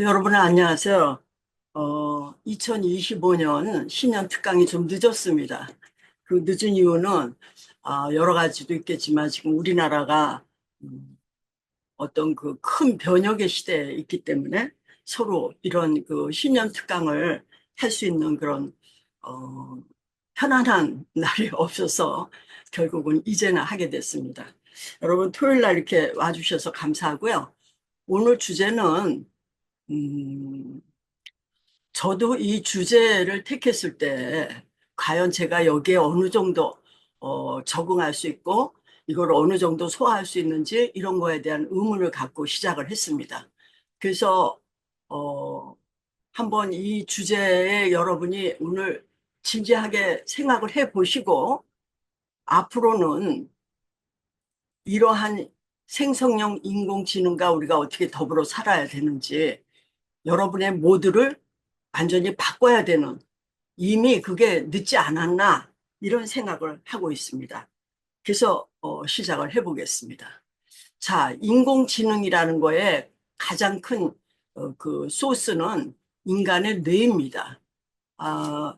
여러분 안녕하세요. 2025년 신년 특강이 좀 늦었습니다. 그 늦은 이유는 여러 가지도 있겠지만 지금 우리나라가 음, 어떤 그 큰 변혁의 시대에 있기 때문에 서로 이런 그 신년 특강을 할 수 있는 그런 어, 편안한 날이 없어서 결국은 이제는 하게 됐습니다. 여러분 토요일 날 이렇게 와주셔서 감사하고요. 오늘 주제는 음, 저도 이 주제를 택했을 때 과연 제가 여기에 어느 정도 적응할 수 있고 이걸 어느 정도 소화할 수 있는지 이런 거에 대한 의문을 갖고 시작을 했습니다. 그래서 어, 한번 이 주제에 여러분이 오늘 진지하게 생각을 해 보시고 앞으로는 이러한 생성형 인공지능과 우리가 어떻게 더불어 살아야 되는지 여러분의 모두를 완전히 바꿔야 되는 이미 그게 늦지 않았나 이런 생각을 하고 있습니다. 그래서 시작을 해보겠습니다. 자, 인공지능이라는 거에 가장 큰 그 소스는 인간의 뇌입니다. 아,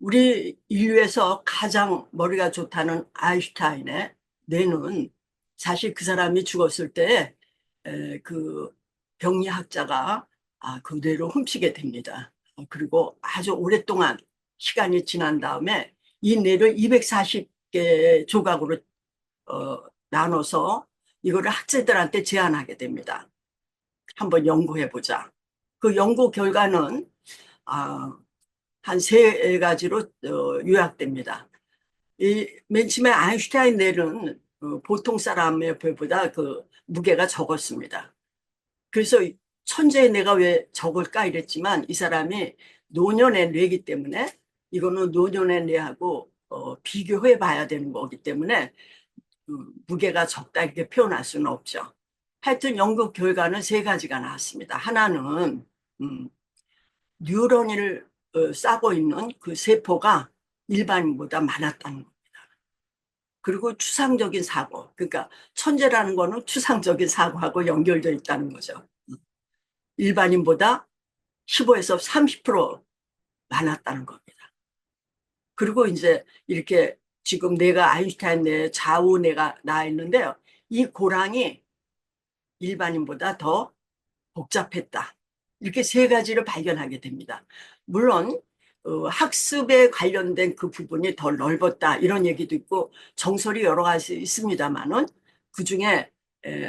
우리 인류에서 가장 머리가 좋다는 아인슈타인의 뇌는 사실 그 사람이 죽었을 때 그 병리학자가 그 뇌를 훔치게 됩니다. 그리고 아주 오랫동안 시간이 지난 다음에 이 뇌를 240개 조각으로 나눠서 이거를 학생들한테 제안하게 됩니다. 한번 연구해보자. 그 연구 결과는 아, 한 세 가지로 요약됩니다. 맨 처음에 아인슈타인 뇌는 보통 사람의 뇌보다 그 무게가 적었습니다. 그래서 천재의 뇌가 왜 적을까 이랬지만 이 사람이 노년의 뇌이기 때문에 이거는 노년의 뇌하고 비교해 봐야 되는 거기 때문에 무게가 적다 이렇게 표현할 수는 없죠. 하여튼 연구 결과는 세 가지가 나왔습니다. 하나는 음, 뉴런을 싸고 있는 그 세포가 일반인보다 많았다는 거. 그리고 추상적인 사고, 그러니까 천재라는 거는 추상적인 사고하고 연결되어 있다는 거죠. 일반인보다 15에서 30% 많았다는 겁니다. 그리고 이제 이렇게 지금 내가 아인슈타인 내 좌우 내가 나와 있는데요. 이 고랑이 일반인보다 더 복잡했다. 이렇게 세 가지를 발견하게 됩니다. 물론 학습에 관련된 그 부분이 더 넓었다 이런 얘기도 있고 정설이 여러 가지 있습니다만은 그중에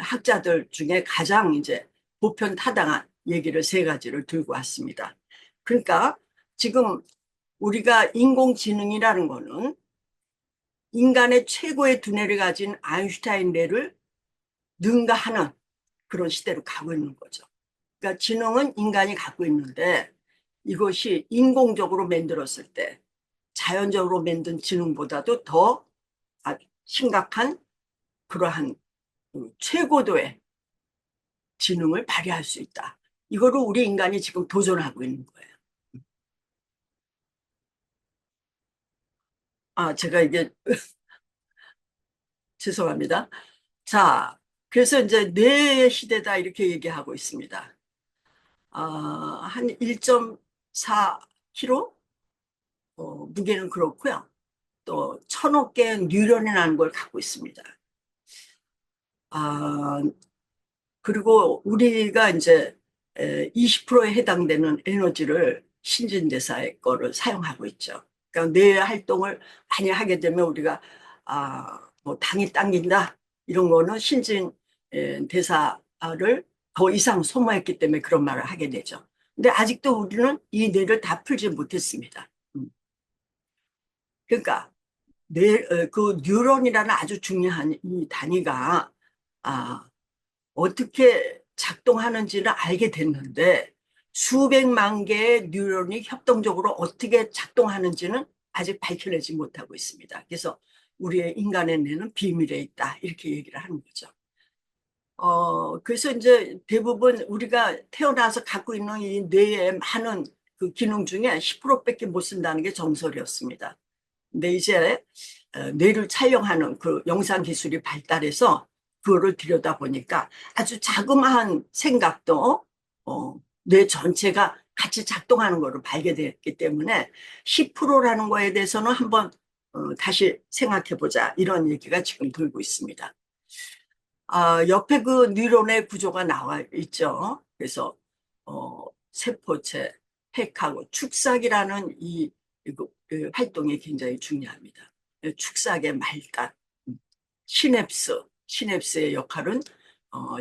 학자들 중에 가장 이제 보편 타당한 얘기를 세 가지를 들고 왔습니다. 그러니까 지금 우리가 인공지능이라는 거는 인간의 최고의 두뇌를 가진 아인슈타인뇌를 능가하는 그런 시대로 가고 있는 거죠. 그러니까 지능은 인간이 갖고 있는데 이것이 인공적으로 만들었을 때 자연적으로 만든 지능보다도 더 심각한 그러한 최고도의 지능을 발휘할 수 있다. 이거를 우리 인간이 지금 도전하고 있는 거예요. 제가 이게 죄송합니다. 자, 그래서 이제 뇌의 시대다 이렇게 얘기하고 있습니다. 한 1.4kg 무게는 그렇고요. 또 1,000억 개의 뉴런이라는 걸 갖고 있습니다. 아, 그리고 우리가 이제 20%에 해당되는 에너지를 신진대사의 거를 사용하고 있죠. 그러니까 뇌 활동을 많이 하게 되면 우리가 뭐 당이 당긴다 이런 거는 신진 대사를 더 이상 소모했기 때문에 그런 말을 하게 되죠. 근데 아직도 우리는 이 뇌를 다 풀지 못했습니다. 그러니까 그 뉴런이라는 아주 중요한 이 단위가 아, 어떻게 작동하는지를 알게 됐는데 수백만 개의 뉴런이 협동적으로 어떻게 작동하는지는 아직 밝혀내지 못하고 있습니다. 그래서 우리의 인간의 뇌는 비밀에 있다 이렇게 얘기를 하는 거죠. 그래서 이제 대부분 우리가 태어나서 갖고 있는 이 뇌의 많은 그 기능 중에 10%밖에 못 쓴다는 게 정설이었습니다. 근데 이제 뇌를 촬영하는 그 영상 기술이 발달해서 그거를 들여다보니까 아주 자그마한 생각도 뇌 전체가 같이 작동하는 것으로 발견됐기 때문에 10%라는 거에 대해서는 한번 다시 생각해 보자, 이런 얘기가 지금 돌고 있습니다. 옆에 그 뉴런의 구조가 나와 있죠. 그래서 세포체, 핵하고 축삭이라는 그 활동이 굉장히 중요합니다. 축삭의 말단, 시냅스의 역할은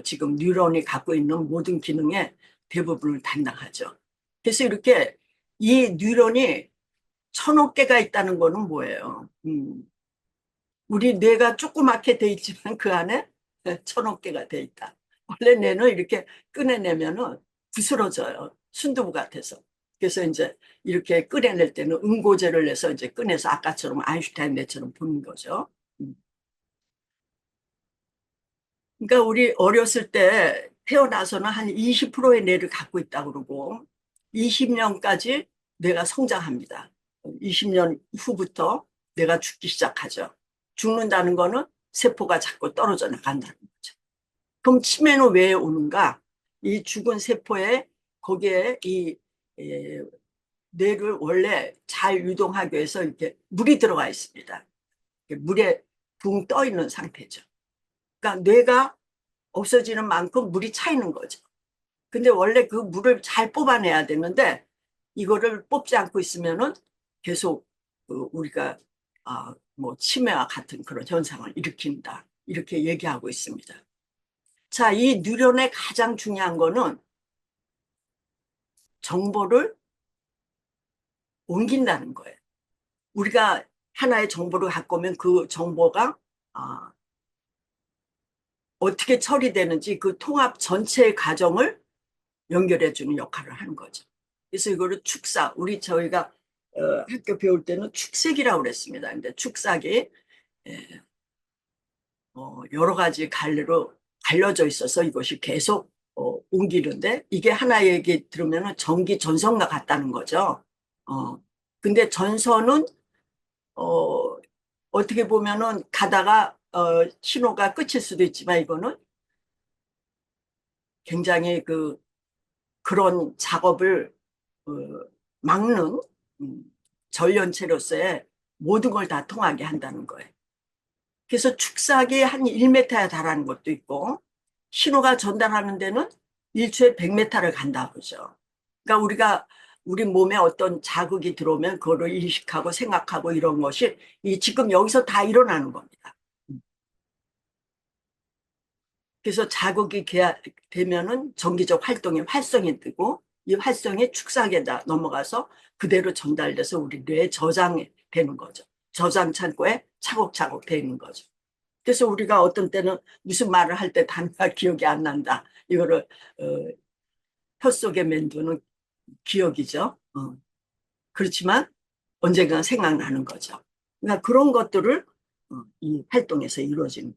지금 뉴런이 갖고 있는 모든 기능의 대부분을 담당하죠. 그래서 이렇게 이 뉴런이 1,000억 개가 있다는 거는 뭐예요? 우리 뇌가 조그맣게 돼 있지만 그 안에 1,000억 개가 돼 있다. 원래 뇌는 이렇게 꺼내내면은 부스러져요. 순두부 같아서. 그래서 이제 이렇게 꺼내낼 때는 응고제를 내서 이제 꺼내서 아까처럼 아인슈타인 뇌처럼 보는 거죠. 음. 그러니까 우리 어렸을 때 태어나서는 한 20%의 뇌를 갖고 있다고 그러고 20년까지 뇌가 성장합니다. 20년 후부터 뇌가 죽기 시작하죠. 죽는다는 거는 세포가 자꾸 떨어져 나간다는 거죠. 그럼 치매는 왜 오는가? 이 죽은 세포에 거기에 뇌를 원래 잘 유동하기 위해서 이렇게 물이 들어가 있습니다. 물에 붕 떠 있는 상태죠. 그러니까 뇌가 없어지는 만큼 물이 차 있는 거죠. 근데 원래 그 물을 잘 뽑아내야 되는데 이거를 뽑지 않고 있으면은 계속 우리가 뭐 치매와 같은 그런 현상을 일으킨다, 이렇게 얘기하고 있습니다. 자, 이 뉴런의 가장 중요한 거는 정보를 옮긴다는 거예요. 우리가 하나의 정보를 갖고 오면 그 정보가 어떻게 처리되는지 그 통합 전체의 과정을 연결해주는 역할을 하는 거죠. 그래서 이거를 축삭, 저희가 학교 배울 때는 축색이라고 그랬습니다. 근데 축삭이 여러 가지 갈래로 갈려져 있어서 이것이 계속 옮기는데, 이게 하나 얘기 들으면 전기 전선과 같다는 거죠. 근데 전선은 어떻게 보면은 가다가 신호가 끝일 수도 있지만 이거는 굉장히 그런 작업을 어, 막는 전련체로서의 모든 걸 다 통하게 한다는 거예요. 그래서 축삭이 한 1m에 달하는 것도 있고 신호가 전달하는 데는 1초에 100m를 간다고 그러죠. 그러니까 우리 몸에 어떤 자극이 들어오면 그거를 인식하고 생각하고 이런 것이 지금 여기서 다 일어나는 겁니다. 그래서 자극이 되면은 전기적 활성이 뜨고 이 활성이 축삭에다 넘어가서 그대로 전달돼서 우리 뇌에 저장이 되는 거죠. 저장 창고에 차곡차곡 되는 거죠. 그래서 우리가 어떤 때는 무슨 말을 할 때 단가 기억이 안 난다, 이거를 혀 속에 맴두는 기억이죠. 그렇지만 언젠가 생각나는 거죠. 그러니까 그런 것들을 이 활동에서 이루어지는.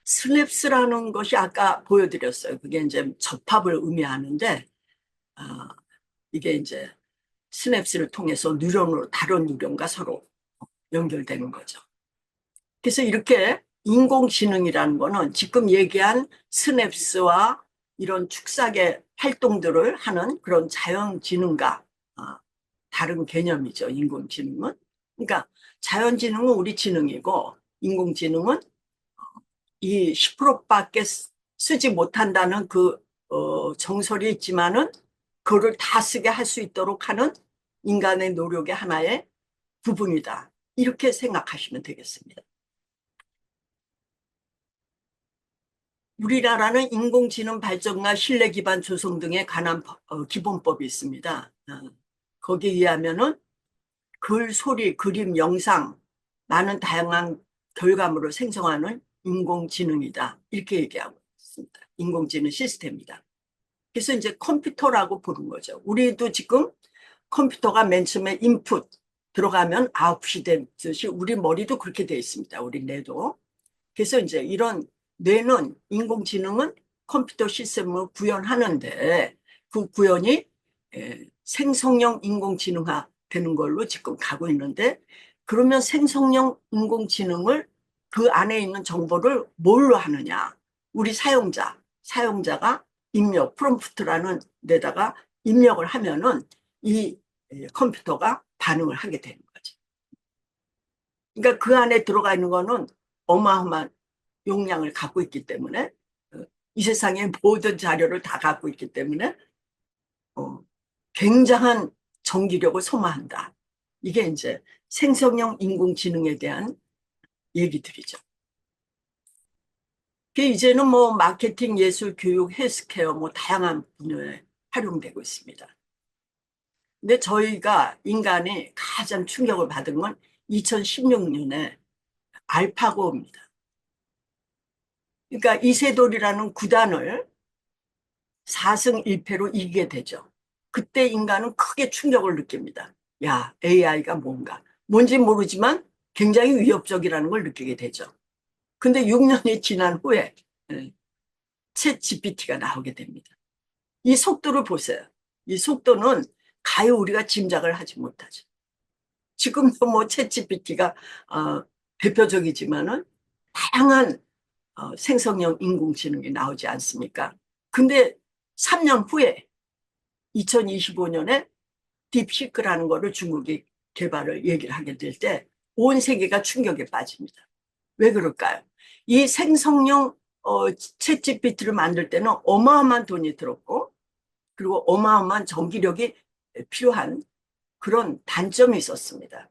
슬랩스라는 것이 아까 보여드렸어요. 그게 이제 접합을 의미하는데, 아, 이게 이제 스냅스를 통해서 뉴런으로 다른 뉴런과 서로 연결되는 거죠. 그래서 이렇게 인공지능이라는 거는 지금 얘기한 스냅스와 이런 축삭의 활동들을 하는 그런 자연지능과 다른 개념이죠, 인공지능은. 그러니까 자연지능은 우리 지능이고 인공지능은 이 10%밖에 쓰지 못한다는 정설이 있지만은 그거를 다 쓰게 할 수 있도록 하는 인간의 노력의 하나의 부분이다, 이렇게 생각하시면 되겠습니다. 우리나라는 인공지능 발전과 신뢰 기반 조성 등에 관한 기본법이 있습니다. 거기에 의하면은 글, 소리, 그림, 영상 많은 다양한 결과물을 생성하는 인공지능이다, 이렇게 얘기하고 있습니다. 인공지능 시스템이다. 그래서 이제 컴퓨터라고 부른 거죠. 우리도 지금 컴퓨터가 맨 처음에 인풋 들어가면 아웃풋이 되듯이 우리 머리도 그렇게 돼 있습니다. 우리 뇌도. 그래서 이제 이런 뇌는, 인공지능은 컴퓨터 시스템을 구현하는데 그 구현이 생성형 인공지능화 되는 걸로 지금 가고 있는데, 그러면 생성형 인공지능을 그 안에 있는 정보를 뭘로 하느냐? 우리 사용자가 입력, 프롬프트라는 데다가 입력을 하면은 이 컴퓨터가 반응을 하게 되는 거지. 그러니까 그 안에 들어가 있는 거는 어마어마한 용량을 갖고 있기 때문에 이 세상의 모든 자료를 다 갖고 있기 때문에 어, 굉장한 전기력을 소모한다. 이게 이제 생성형 인공지능에 대한 얘기들이죠. 그 이제는 뭐 마케팅, 예술, 교육, 헬스케어 뭐 다양한 분야에 활용되고 있습니다. 근데 저희가 인간이 가장 충격을 받은 건 2016년에 알파고입니다. 그러니까 이세돌이라는 구단을 4승 1패로 이기게 되죠. 그때 인간은 크게 충격을 느낍니다. 야, AI가 뭔가. 뭔지 모르지만 굉장히 위협적이라는 걸 느끼게 되죠. 근데 6년이 지난 후에 챗 GPT가 나오게 됩니다. 이 속도를 보세요. 이 속도는 가히 우리가 짐작을 하지 못하죠. 지금도 뭐 챗 GPT가 대표적이지만은 다양한 생성형 인공지능이 나오지 않습니까? 근데 3년 후에 2025년에 딥시크라는 거를 중국이 개발을 얘기를 하게 될 때 온 세계가 충격에 빠집니다. 왜 그럴까요? 이 생성형 챗 GPT를 만들 때는 어마어마한 돈이 들었고 그리고 어마어마한 전기력이 필요한 그런 단점이 있었습니다.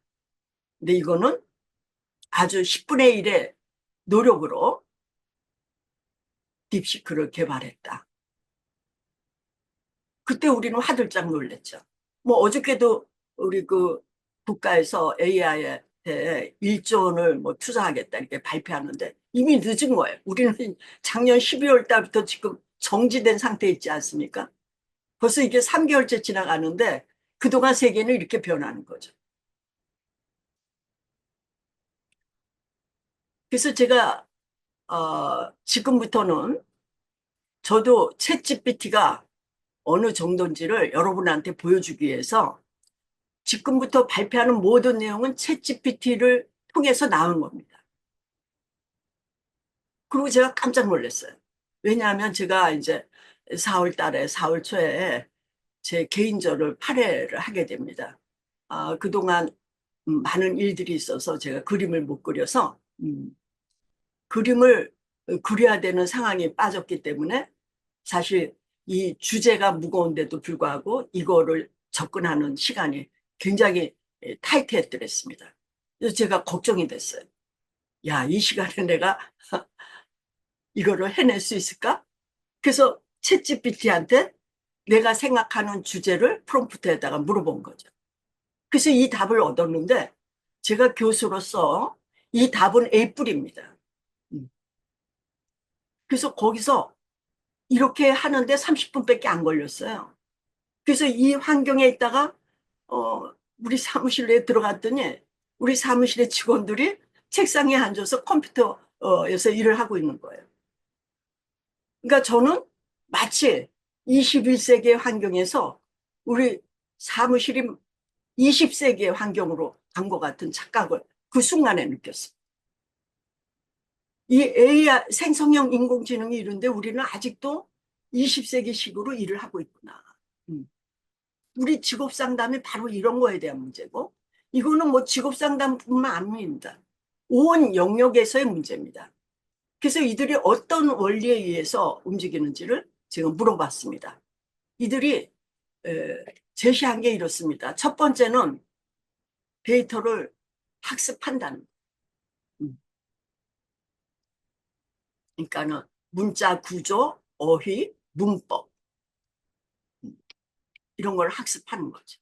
근데 이거는 아주 10분의 1의 노력으로 딥시크를 개발했다. 그때 우리는 화들짝 놀랐죠. 뭐 어저께도 우리 그 국가에서 AI에 대해 1조 원을 뭐 투자하겠다 이렇게 발표하는데 이미 늦은 거예요. 우리는 작년 12월 달부터 지금 정지된 상태에 있지 않습니까? 벌써 이게 3개월째 지나가는데 그동안 세계는 이렇게 변하는 거죠. 그래서 제가 지금부터는 저도 챗 GPT가 어느 정도인지를 여러분한테 보여주기 위해서 지금부터 발표하는 모든 내용은 챗 GPT를 통해서 나온 겁니다. 그리고 제가 깜짝 놀랐어요. 왜냐하면 제가 이제 4월 달에, 4월 초에 제 개인전을 8회를 하게 됩니다. 그동안 많은 일들이 있어서 제가 그림을 못 그려서 그림을 그려야 되는 상황이 빠졌기 때문에 사실 이 주제가 무거운데도 불구하고 이거를 접근하는 시간이 굉장히 타이트했더랬습니다. 그래서 제가 걱정이 됐어요. 야, 이 시간에 내가 이거를 해낼 수 있을까? 그래서 챗GPT한테 내가 생각하는 주제를 프롬프트에다가 물어본 거죠. 그래서 이 답을 얻었는데 제가 교수로서 이 답은 A뿔입니다. 그래서 거기서 이렇게 하는데 30분밖에 안 걸렸어요. 그래서 이 환경에 있다가 우리 사무실에 들어갔더니 우리 사무실의 직원들이 책상에 앉아서 컴퓨터에서 일을 하고 있는 거예요. 그러니까 저는 마치 21세기의 환경에서 우리 사무실이 20세기의 환경으로 간 것 같은 착각을 그 순간에 느꼈어요. 이 AI 생성형 인공지능이 이런데 우리는 아직도 20세기식으로 일을 하고 있구나. 음. 우리 직업 상담이 바로 이런 거에 대한 문제고 이거는 뭐 직업 상담뿐만 아닙니다. 온 영역에서의 문제입니다. 그래서 이들이 어떤 원리에 의해서 움직이는지를 제가 물어봤습니다. 이들이 제시한 게 이렇습니다. 첫 번째는 데이터를 학습한다는 거예요. 그러니까는 문자 구조, 어휘, 문법 이런 걸 학습하는 거죠.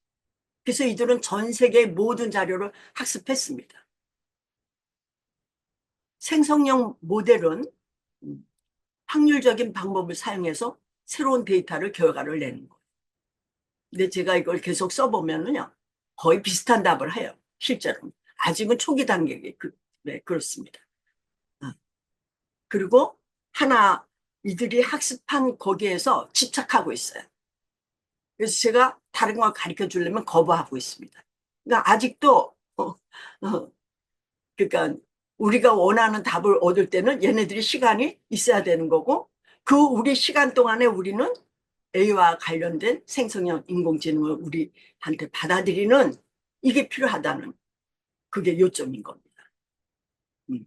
그래서 이들은 전 세계의 모든 자료를 학습했습니다. 생성형 모델은 확률적인 방법을 사용해서 새로운 데이터를 결과를 내는 거예요. 근데 제가 이걸 계속 써보면은요, 거의 비슷한 답을 해요. 실제로. 아직은 초기 단계에 네, 그렇습니다. 그리고 하나, 이들이 학습한 거기에서 집착하고 있어요. 그래서 제가 다른 걸 가르쳐 주려면 거부하고 있습니다. 그러니까 아직도, 그러니까 우리가 원하는 답을 얻을 때는 얘네들이 시간이 있어야 되는 거고, 그 우리 시간 동안에 우리는 A와 관련된 생성형 인공지능을 우리한테 받아들이는 이게 필요하다는 그게 요점인 겁니다. 음.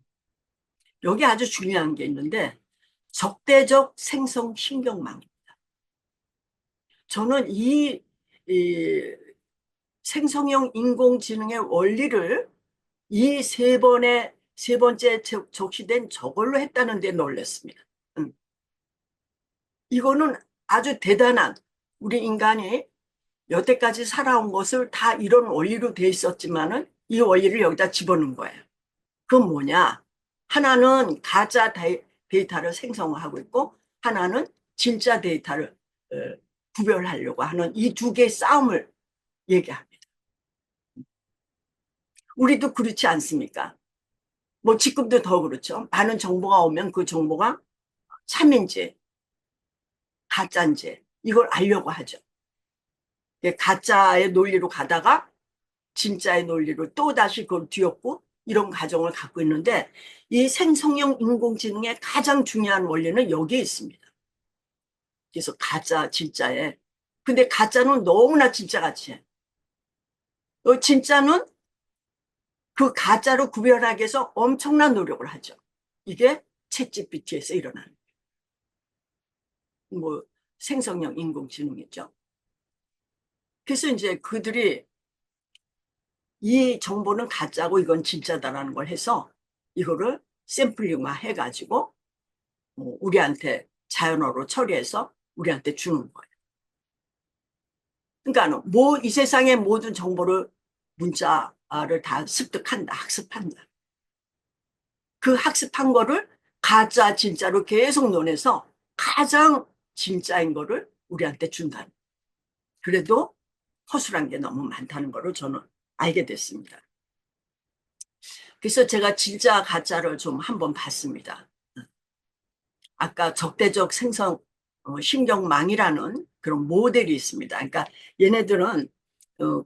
여기 아주 중요한 게 있는데 적대적 생성 신경망입니다. 저는 이 생성형 인공지능의 원리를 이 세 번째 적시된 저걸로 했다는 데 놀랐습니다. 이거는 아주 대단한 우리 인간이 여태까지 살아온 것을 다 이런 원리로 돼 있었지만은 이 원리를 여기다 집어넣은 거예요. 그건 뭐냐? 하나는 가짜 데이터를 생성하고 있고 하나는 진짜 데이터를 어, 구별하려고 하는 이 두 개의 싸움을 얘기합니다. 우리도 그렇지 않습니까? 뭐 지금도 더 그렇죠. 많은 정보가 오면 그 정보가 참인지 가짜인지 이걸 알려고 하죠. 가짜의 논리로 가다가 진짜의 논리로 또다시 그걸 뒤엎고 이런 과정을 갖고 있는데 이 생성형 인공지능의 가장 중요한 원리는 여기에 있습니다. 그래서 가짜, 진짜에. 근데 가짜는 너무나 진짜같이 해. 진짜는 그 가짜로 구별하기 위해서 엄청난 노력을 하죠. 이게 챗GPT에서 일어나는 뭐 생성형 인공지능이죠. 그래서 이제 그들이 이 정보는 가짜고 이건 진짜다라는 걸 해서 이거를 샘플링화 해가지고 우리한테 자연어로 처리해서 우리한테 주는 거예요. 그러니까 뭐 이 세상의 모든 정보를 문자를 다 습득한다, 학습한다. 그 학습한 거를 가짜, 진짜로 계속 논해서 가장 진짜인 거를 우리한테 준다. 그래도 허술한 게 너무 많다는 거를 저는 알게 됐습니다. 그래서 제가 진짜 가짜를 좀 한번 봤습니다. 아까 적대적 생성 신경망이라는 그런 모델이 있습니다. 그러니까 얘네들은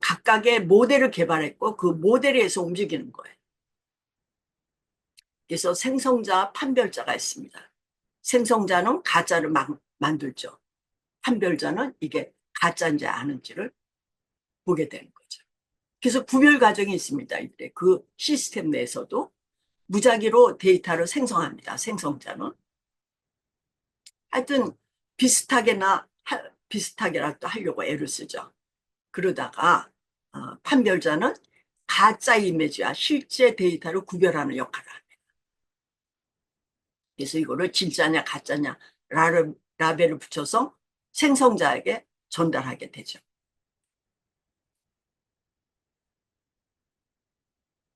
각각의 모델을 개발했고 그 모델에 의해서 움직이는 거예요. 그래서 생성자, 판별자가 있습니다. 생성자는 가짜를 만들죠. 판별자는 이게 가짜인지 아닌지를 보게 되는 거죠. 그래서 구별 과정이 있습니다. 그 시스템 내에서도 무작위로 데이터를 생성합니다. 생성자는. 하여튼 비슷하게라도 하려고 애를 쓰죠. 그러다가 판별자는 가짜 이미지와 실제 데이터를 구별하는 역할을 합니다. 그래서 이거를 진짜냐 가짜냐 라벨을 붙여서 생성자에게 전달하게 되죠.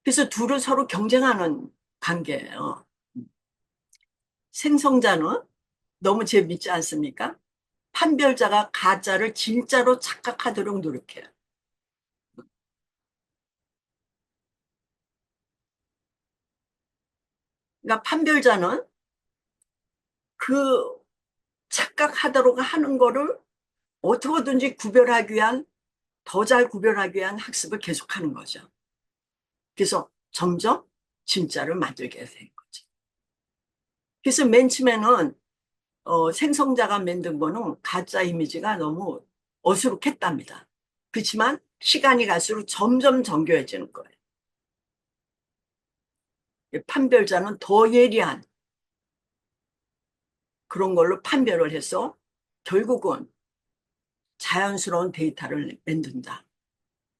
그래서 둘은 서로 경쟁하는 관계예요. 생성자는 너무 재밌지 않습니까? 판별자가 가짜를 진짜로 착각하도록 노력해요. 그러니까 판별자는 그 착각하도록 하는 거를 어떻게든지 구별하기 위한, 더 잘 구별하기 위한 학습을 계속하는 거죠. 그래서 점점 진짜를 만들게 되는 거죠. 그래서 맨 처음에는 생성자가 만든 거는 가짜 이미지가 너무 어수룩했답니다. 그렇지만 시간이 갈수록 점점 정교해지는 거예요. 판별자는 더 예리한 그런 걸로 판별을 해서 결국은 자연스러운 데이터를 만든다.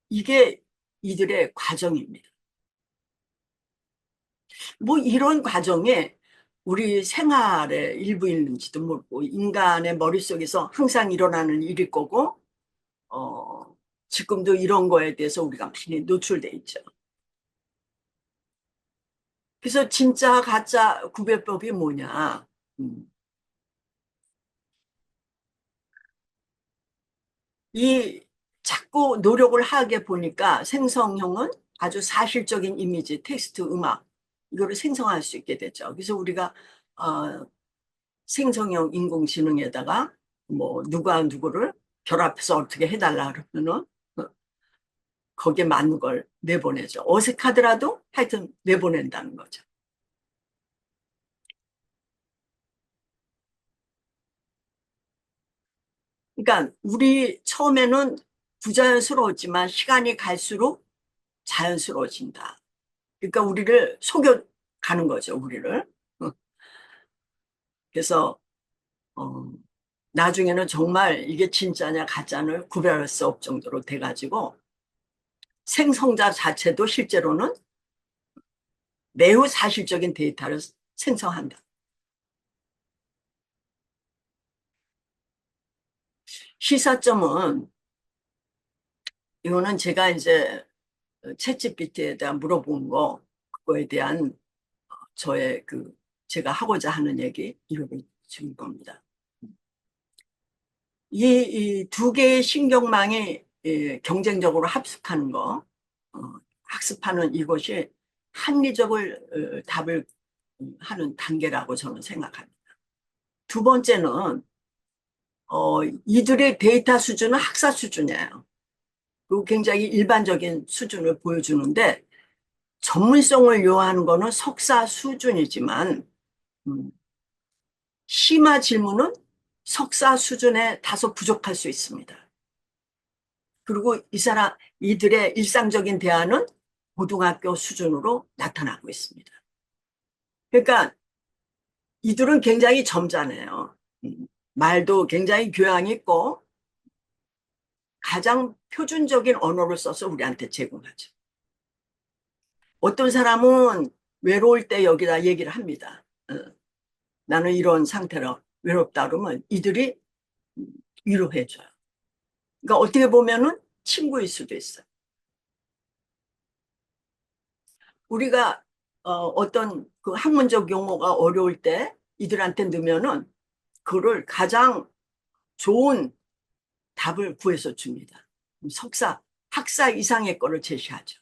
이게 이들의 과정입니다. 뭐 이런 과정에 우리 생활의 일부인지도 모르고 인간의 머릿속에서 항상 일어나는 일일 거고 지금도 이런 거에 대해서 우리가 많이 노출돼 있죠. 그래서 진짜 가짜 구별법이 뭐냐. 이 자꾸 노력을 하게 보니까 생성형은 아주 사실적인 이미지, 텍스트, 음악 이거를 생성할 수 있게 되죠. 그래서 우리가 어, 생성형 인공지능에다가 뭐 누가 누구를 결합해서 어떻게 해달라 그러면은 거기에 맞는 걸 내보내죠. 어색하더라도 하여튼 내보낸다는 거죠. 그러니까 우리 처음에는 부자연스러웠지만 시간이 갈수록 자연스러워진다. 그러니까 우리를 속여가는 거죠, 우리를. 어, 그래서 어, 나중에는 정말 이게 진짜냐 가짜를 구별할 수 없을 정도로 돼가지고 생성자 자체도 실제로는 매우 사실적인 데이터를 생성한다. 시사점은 이거는 제가 이제 챗GPT에 대한 물어본 거 그거에 대한 저의 그 제가 하고자 하는 얘기 이렇게 준 겁니다. 이 두 개의 신경망이 경쟁적으로 합숙하는 거, 어, 학습하는 이것이 합리적을 답을 하는 단계라고 저는 생각합니다. 두 번째는 이들의 데이터 수준은 학사 수준이에요. 그리고 굉장히 일반적인 수준을 보여주는데 전문성을 요하는 거는 석사 수준이지만 음, 심화 질문은 석사 수준에 다소 부족할 수 있습니다. 그리고 이들의 일상적인 대화는 고등학교 수준으로 나타나고 있습니다. 그러니까 이들은 굉장히 점잖아요. 말도 굉장히 교양이 있고 가장 표준적인 언어를 써서 우리한테 제공하죠. 어떤 사람은 외로울 때 여기다 얘기를 합니다. 나는 이런 상태로 외롭다 그러면 이들이 위로해줘요. 그러니까 어떻게 보면은 친구일 수도 있어요. 우리가 어떤 그 학문적 용어가 어려울 때 이들한테 넣으면은 그를 가장 좋은 답을 구해서 줍니다. 석사, 학사 이상의 거를 제시하죠.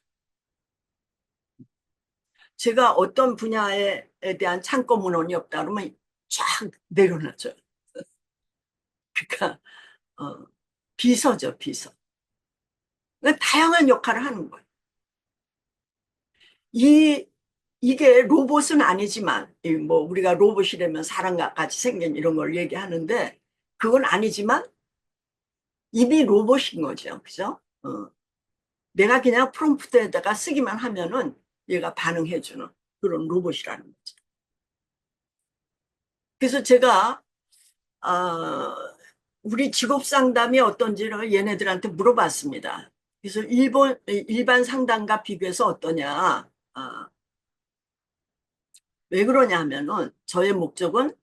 제가 어떤 분야에 대한 창고 문헌이 없다 그러면 쫙 내려놔줘요. 그러니까 비서죠, 비서. 그러니까 다양한 역할을 하는 거예요. 이 이게 로봇은 아니지만 뭐 우리가 로봇이라면 사람과 같이 생긴 이런 걸 얘기하는데 그건 아니지만 이미 로봇인 거죠. 그죠? 내가 그냥 프롬프트에다가 쓰기만 하면은 얘가 반응해주는 그런 로봇이라는 거죠. 그래서 제가 어, 우리 직업 상담이 어떤지를 얘네들한테 물어봤습니다. 그래서 일반 상담과 비교해서 어떠냐? 왜 그러냐 하면은 저의 목적은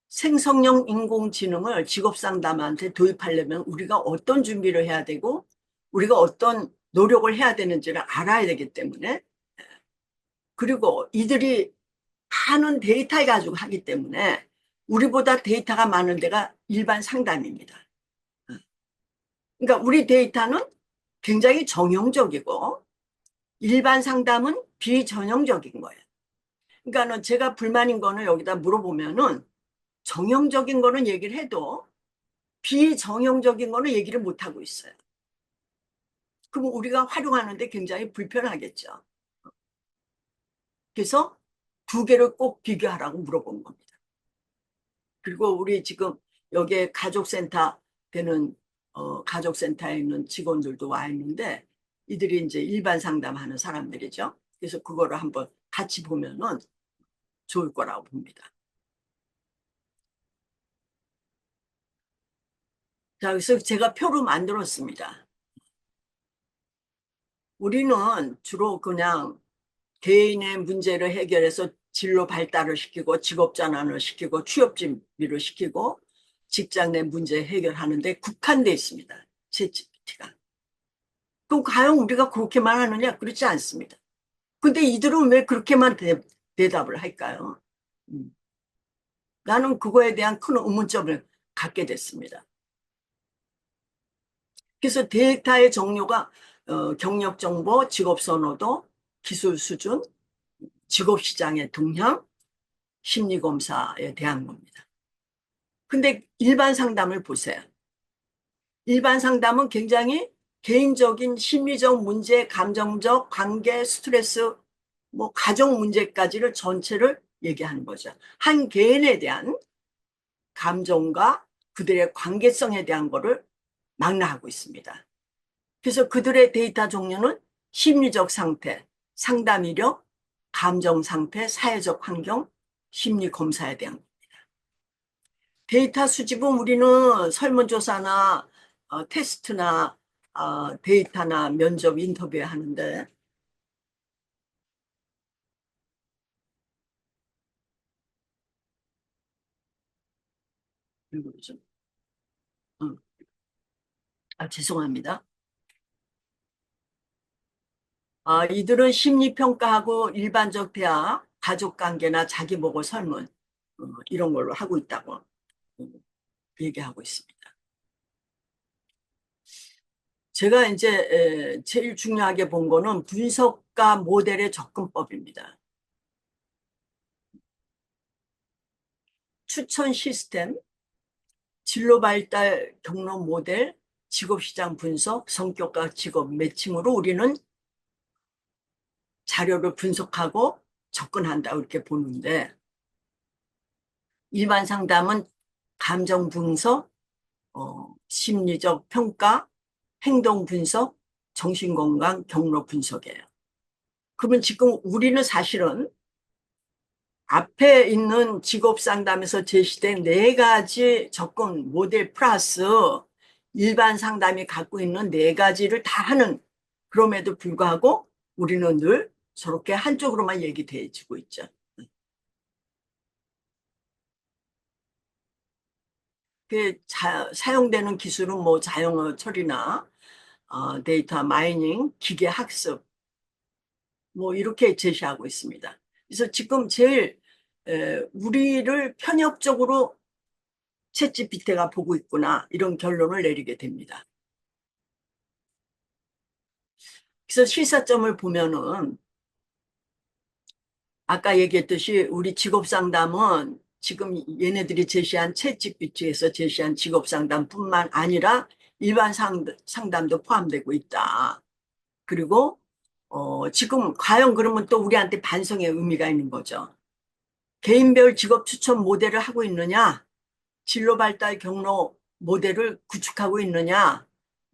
생성형 인공지능을 직업 상담한테 도입하려면 우리가 어떤 준비를 해야 되고 우리가 어떤 노력을 해야 되는지를 알아야 되기 때문에 그리고 이들이 많은 데이터 가지고 하기 때문에 우리보다 데이터가 많은 데가 일반 상담입니다. 그러니까 우리 데이터는 굉장히 정형적이고 일반 상담은 비전형적인 거예요. 그러니까 제가 불만인 거는 여기다 물어보면은 정형적인 거는 얘기를 해도 비정형적인 거는 얘기를 못 하고 있어요. 그럼 우리가 활용하는데 굉장히 불편하겠죠. 그래서 두 개를 꼭 비교하라고 물어본 겁니다. 그리고 우리 지금 여기에 가족센터 되는 가족센터에 있는 직원들도 와 있는데 이들이 이제 일반 상담하는 사람들이죠. 그래서 그거를 한번 같이 보면은 좋을 거라고 봅니다. 자, 그래서 제가 표로 만들었습니다. 우리는 주로 그냥 개인의 문제를 해결해서 진로 발달을 시키고 직업 전환을 시키고 취업 준비를 시키고 직장 내 문제 해결하는데 국한돼 있습니다. 챗GPT가. 그럼 과연 우리가 그렇게만 하느냐? 그렇지 않습니다. 근데 이들은 왜 그렇게만 대답을 할까요? 음. 나는 그거에 대한 큰 의문점을 갖게 됐습니다. 그래서 데이터의 종류가 경력 정보, 직업 선호도, 기술 수준, 직업 시장의 동향, 심리 검사에 대한 겁니다. 근데 일반 상담을 보세요. 일반 상담은 굉장히 개인적인 심리적 문제, 감정적 관계, 스트레스, 뭐 가정 문제까지를 전체를 얘기하는 거죠. 한 개인에 대한 감정과 그들의 관계성에 대한 거를 망라하고 있습니다. 그래서 그들의 데이터 종류는 심리적 상태, 상담 이력, 감정 상태, 사회적 환경, 심리 검사에 대한 데이터 수집은 우리는 설문조사나 테스트나 데이터나 면접 인터뷰 하는데 그러죠. 응. 죄송합니다. 이들은 심리평가하고 일반적 대화, 가족관계나 자기보고 설문 이런 걸로 하고 있다고 얘기하고 있습니다. 제가 이제 제일 중요하게 본 거는 분석가 모델의 접근법입니다. 추천 시스템, 진로 발달 경로 모델, 직업시장 분석, 성격과 직업 매칭으로 우리는 자료를 분석하고 접근한다 이렇게 보는데 일반 상담은 감정 분석, 심리적 평가, 행동 분석, 정신건강 경로 분석이에요. 그러면 지금 우리는 사실은 앞에 있는 직업 상담에서 제시된 네 가지 접근 모델 플러스 일반 상담이 갖고 있는 네 가지를 다 하는 그럼에도 불구하고 우리는 늘 저렇게 한쪽으로만 얘기돼지고 있죠. 사용되는 기술은 뭐 자영어 처리나 데이터 마이닝, 기계 학습 뭐 이렇게 제시하고 있습니다. 그래서 지금 제일 우리를 편협적으로 챗GPT가 보고 있구나 이런 결론을 내리게 됩니다. 그래서 실사점을 보면은 아까 얘기했듯이 우리 직업상담은 지금 얘네들이 제시한 챗GPT에서 제시한 직업상담뿐만 아니라 일반 상담도 포함되고 있다. 그리고 지금 과연 그러면 또 우리한테 반성의 의미가 있는 거죠. 개인별 직업 추천 모델을 하고 있느냐? 진로 발달 경로 모델을 구축하고 있느냐?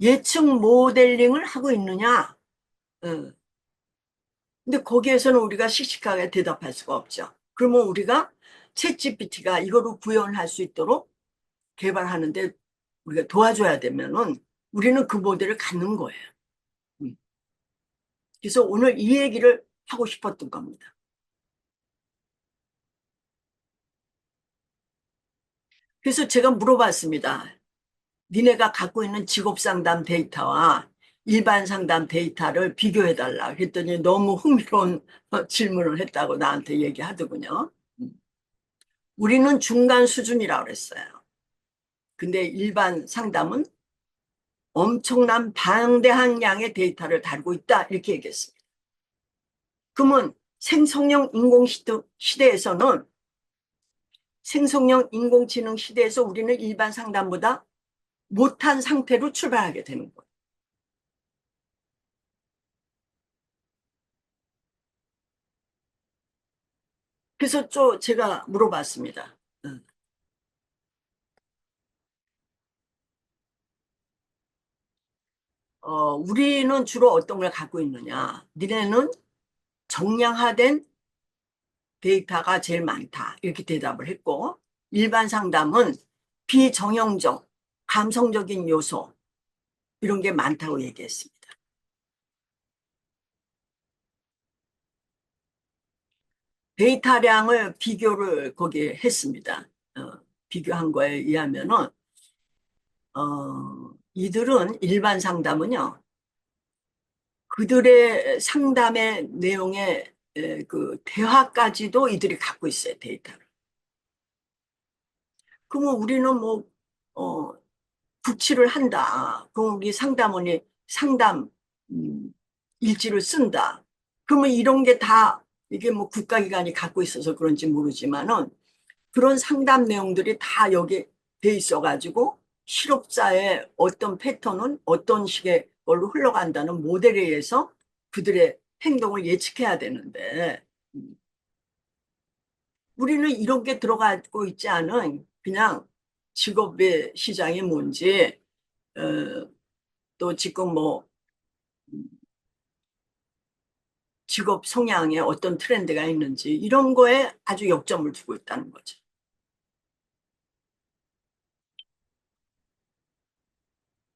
예측 모델링을 하고 있느냐? 어. 근데 거기에서는 우리가 씩씩하게 대답할 수가 없죠. 그러면 우리가 챗GPT가 이거를 구현할 수 있도록 개발하는데 우리가 도와줘야 되면은 우리는 그 모델을 갖는 거예요. 음. 그래서 오늘 이 얘기를 하고 싶었던 겁니다. 그래서 제가 물어봤습니다. 니네가 갖고 있는 직업상담 데이터와 일반 상담 데이터를 비교해달라. 그랬더니 너무 흥미로운 질문을 했다고 나한테 얘기하더군요. 우리는 중간 수준이라고 그랬어요. 근데 일반 상담은 엄청난 방대한 양의 데이터를 다루고 있다. 이렇게 얘기했습니다. 그러면 생성형 인공 시대에서는 생성형 인공지능 시대에서 우리는 일반 상담보다 못한 상태로 출발하게 되는 거예요. 그래서 또 제가 물어봤습니다. 우리는 주로 어떤 걸 갖고 있느냐? 니네는 정량화된 데이터가 제일 많다. 이렇게 대답을 했고, 일반 상담은 비정형적, 감성적인 요소, 이런 게 많다고 얘기했습니다. 데이터량을 비교를 거기에 했습니다. 비교한 거에 의하면은, 이들은 일반 상담은요, 그들의 상담의 내용의 그 대화까지도 이들이 갖고 있어요, 데이터를. 그러면 우리는 뭐, 어, 구치를 한다. 그럼 우리 상담원이 상담, 음, 일지를 쓴다. 그러면 이런 게 다, 이게 뭐 국가기관이 갖고 있어서 그런지 모르지만은 그런 상담 내용들이 다 여기 돼 있어가지고 실업자의 어떤 패턴은 어떤 식의 걸로 흘러간다는 모델에 의해서 그들의 행동을 예측해야 되는데 우리는 이런 게 들어가고 있지 않은 그냥 직업의 시장이 뭔지, 어, 또 지금 뭐 직업 성향에 어떤 트렌드가 있는지 이런 거에 아주 역점을 두고 있다는 거죠.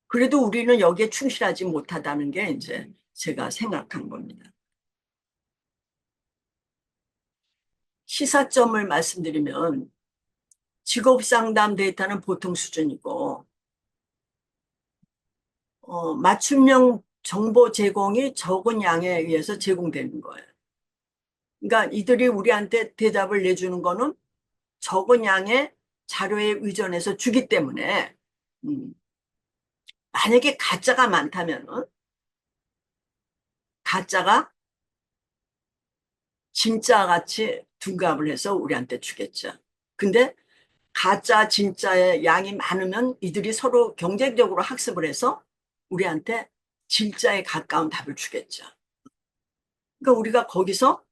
그래도 우리는 여기에 충실하지 못하다는 게 이제 제가 생각한 겁니다. 시사점을 말씀드리면 직업 상담 데이터는 보통 수준이고 맞춤형 정보 제공이 적은 양에 의해서 제공되는 거예요. 그러니까 이들이 우리한테 대답을 내주는 거는 적은 양의 자료에 의존해서 주기 때문에 음, 만약에 가짜가 많다면은 가짜가 진짜 같이 둔갑을 해서 우리한테 주겠죠. 근데 가짜 진짜의 양이 많으면 이들이 서로 경쟁적으로 학습을 해서 우리한테 진짜에 가까운 답을 주겠죠. 그러니까 우리가 거기서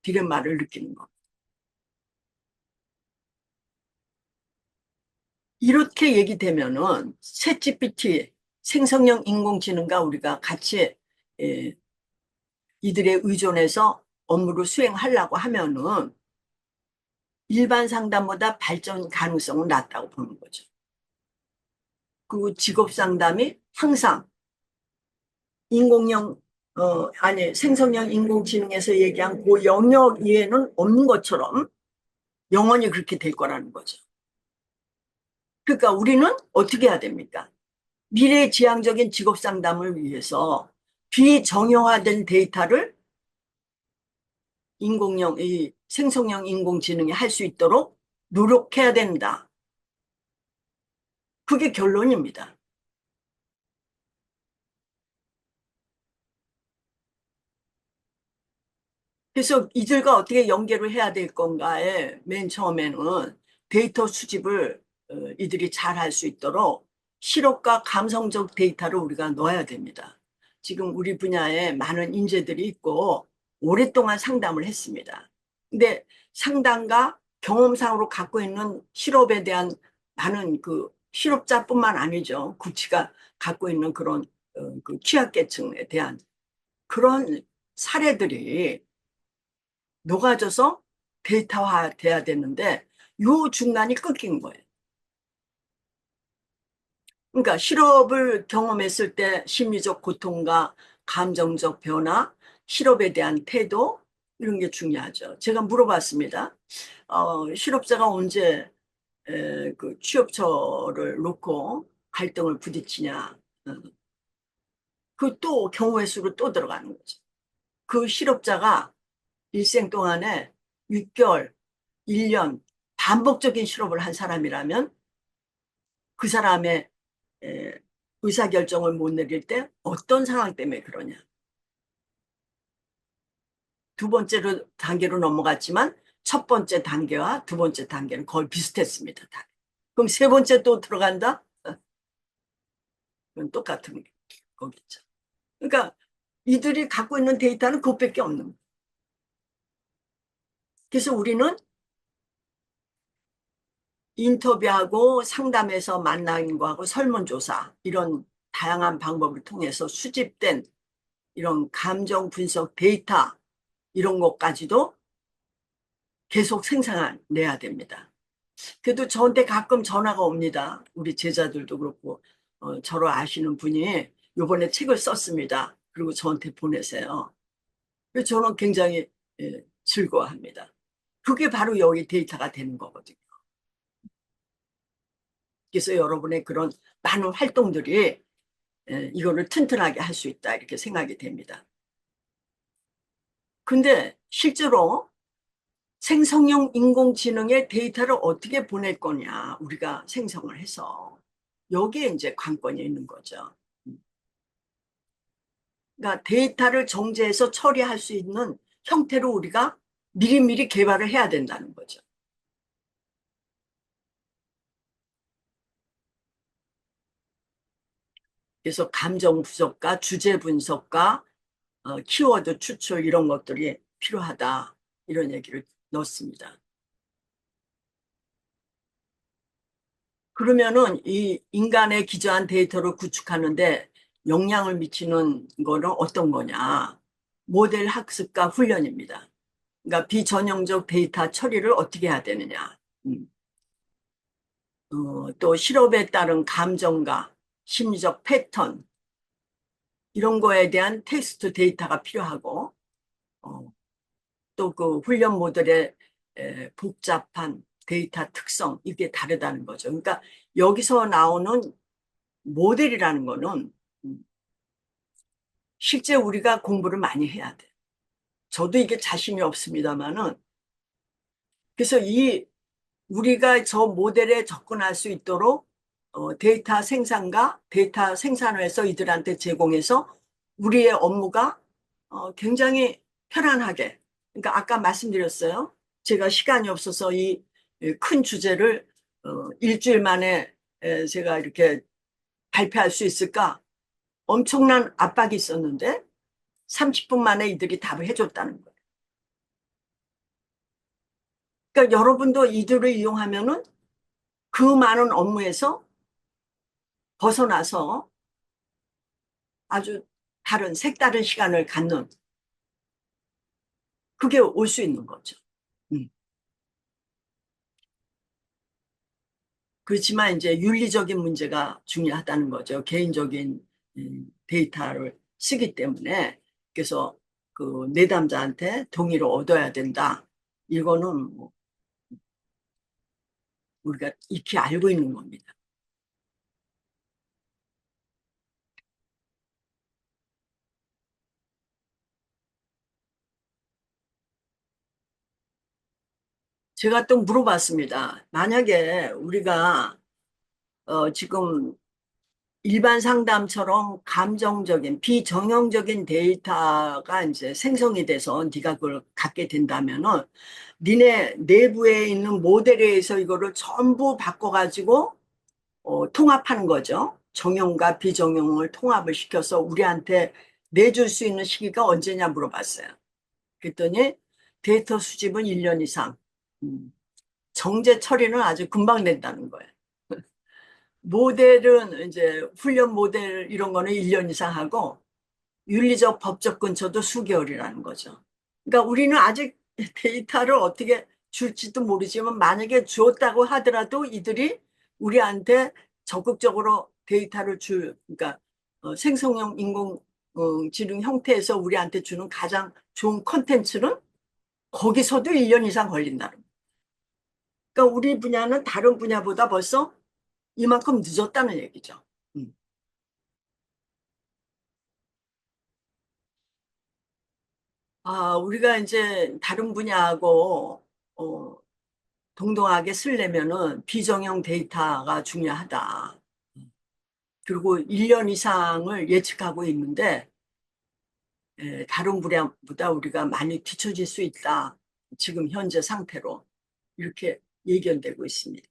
디lem마를 느끼는 거. 이렇게 얘기되면은 챗GPT 생성형 인공지능과 우리가 같이 예, 이들에 의존해서 업무를 수행하려고 하면은 일반 상담보다 발전 가능성은 낮다고 보는 거죠. 그리고 직업 상담이 항상 인공형 아니 생성형 인공지능에서 얘기한 그 영역 이에는 없는 것처럼 영원히 그렇게 될 거라는 거죠. 그러니까 우리는 어떻게 해야 됩니까? 미래지향적인 직업 상담을 위해서 비정형화된 데이터를 이 생성형 인공지능이 할 수 있도록 노력해야 된다. 그게 결론입니다. 그래서 이들과 어떻게 연계를 해야 될 건가에 맨 처음에는 데이터 수집을 이들이 잘 할 수 있도록 실업과 감성적 데이터를 우리가 넣어야 됩니다. 지금 우리 분야에 많은 인재들이 있고 오랫동안 상담을 했습니다. 근데 상담과 경험상으로 갖고 있는 실업에 대한 많은 그 실업자뿐만 아니죠. 구치가 갖고 있는 그런 그 취약계층에 대한 그런 사례들이 녹아져서 데이터화 돼야 되는데 요 중간이 끊긴 거예요. 그러니까 실업을 경험했을 때 심리적 고통과 감정적 변화, 실업에 대한 태도 이런 게 중요하죠. 제가 물어봤습니다. 실업자가 언제 그 취업처를 놓고 갈등을 부딪히냐. 그 또 경우의 수로 또 들어가는 거죠. 그 실업자가 일생 동안에 6개월, 1년 반복적인 실업을 한 사람이라면 그 사람의 의사결정을 못 내릴 때 어떤 상황 때문에 그러냐. 두 번째로 단계로 넘어갔지만 첫 번째 단계와 두 번째 단계는 거의 비슷했습니다. 그럼 세 번째 또 들어간다? 그건 똑같은 거겠죠. 그러니까 이들이 갖고 있는 데이터는 그것밖에 없는 거예요. 그래서 우리는 인터뷰하고 상담에서 만나는 거하고 설문조사 이런 다양한 방법을 통해서 수집된 이런 감정 분석 데이터 이런 것까지도 계속 생산해내야 됩니다. 그래도 저한테 가끔 전화가 옵니다. 우리 제자들도 그렇고 저를 아시는 분이 요번에 책을 썼습니다. 그리고 저한테 보내세요. 그래서 저는 굉장히 즐거워합니다. 그게 바로 여기 데이터가 되는 거거든요. 그래서 여러분의 그런 많은 활동들이 이거를 튼튼하게 할 수 있다 이렇게 생각이 됩니다. 근데 실제로 생성형 인공지능의 데이터를 어떻게 보낼 거냐 우리가 생성을 해서 여기에 이제 관건이 있는 거죠. 그러니까 데이터를 정제해서 처리할 수 있는 형태로 우리가 미리미리 개발을 해야 된다는 거죠. 그래서 감정 분석과 주제 분석과 키워드 추출 이런 것들이 필요하다 이런 얘기를 넣었습니다. 그러면은 이 인간의 기저한 데이터를 구축하는데 영향을 미치는 거는 어떤 거냐? 모델 학습과 훈련입니다. 그러니까 비전형적 데이터 처리를 어떻게 해야 되느냐? 음. 또 실업에 따른 감정과 심리적 패턴 이런 거에 대한 테스트 데이터가 필요하고 또 그 훈련 모델의 복잡한 데이터 특성 이게 다르다는 거죠. 그러니까 여기서 나오는 모델이라는 거는 실제 우리가 공부를 많이 해야 돼. 저도 이게 자신이 없습니다만은 그래서 이 우리가 저 모델에 접근할 수 있도록 데이터 생산과 데이터 생산을 해서 이들한테 제공해서 우리의 업무가 굉장히 편안하게 그러니까 아까 말씀드렸어요. 제가 시간이 없어서 이 큰 주제를 일주일 만에 제가 이렇게 발표할 수 있을까? 엄청난 압박이 있었는데 30분 만에 이들이 답을 해줬다는 거예요. 그러니까 여러분도 이들을 이용하면은 그 많은 업무에서 벗어나서 아주 다른 색다른 시간을 갖는 그게 올 수 있는 거죠. 음. 그렇지만 이제 윤리적인 문제가 중요하다는 거죠. 개인적인 데이터를 쓰기 때문에 그래서 그 내담자한테 동의를 얻어야 된다. 이거는 뭐 우리가 익히 알고 있는 겁니다. 제가 또 물어봤습니다. 만약에 우리가 지금 일반 상담처럼 감정적인 비정형적인 데이터가 이제 생성이 돼서 네가 그걸 갖게 된다면은 니네 내부에 있는 모델에 의해서 이거를 전부 바꿔가지고 통합하는 거죠. 정형과 비정형을 통합을 시켜서 우리한테 내줄 수 있는 시기가 언제냐 물어봤어요. 그랬더니 데이터 수집은 1년 이상, 음, 정제 처리는 아주 금방 된다는 거예요. 모델은 이제 훈련 모델 이런 거는 1년 이상 하고 윤리적 법적 근처도 수개월이라는 거죠. 그러니까 우리는 아직 데이터를 어떻게 줄지도 모르지만 만약에 주었다고 하더라도 이들이 우리한테 적극적으로 데이터를 그러니까 생성형 인공지능 형태에서 우리한테 주는 가장 좋은 컨텐츠는 거기서도 1년 이상 걸린다는 거예요. 그러니까 우리 분야는 다른 분야보다 벌써 이만큼 늦었다는 얘기죠. 음. 우리가 이제 다른 분야하고 어, 동등하게 쓰려면은 비정형 데이터가 중요하다. 그리고 1년 이상을 예측하고 있는데 다른 분야보다 우리가 많이 뒤처질 수 있다. 지금 현재 상태로 이렇게 예견되고 있습니다.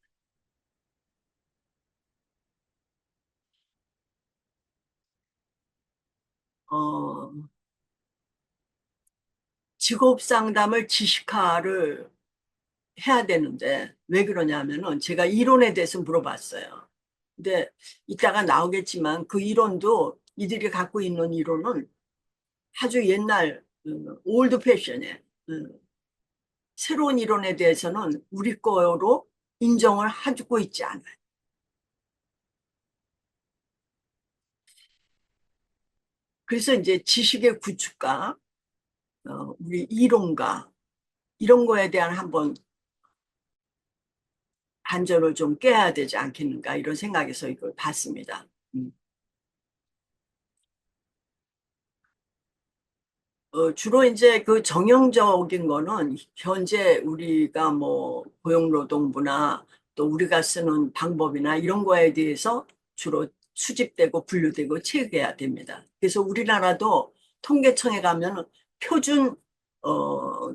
어, 직업 상담을 지식화를 해야 되는데 왜 그러냐면은 제가 이론에 대해서 물어봤어요. 근데 이따가 나오겠지만 그 이론도 이들이 갖고 있는 이론은 아주 옛날 올드 패션에 새로운 이론에 대해서는 우리 거로 인정을 하고 있지 않아요. 그래서 이제 지식의 구축과 우리 이론과 이런 거에 대한 한번 반전을 좀 깨야 되지 않겠는가 이런 생각에서 이걸 봤습니다. 주로 이제 그 정형적인 거는 현재 우리가 뭐 고용노동부나 또 우리가 쓰는 방법이나 이런 거에 대해서 주로 수집되고 분류되고 체계해야 됩니다. 그래서 우리나라도 통계청에 가면 표준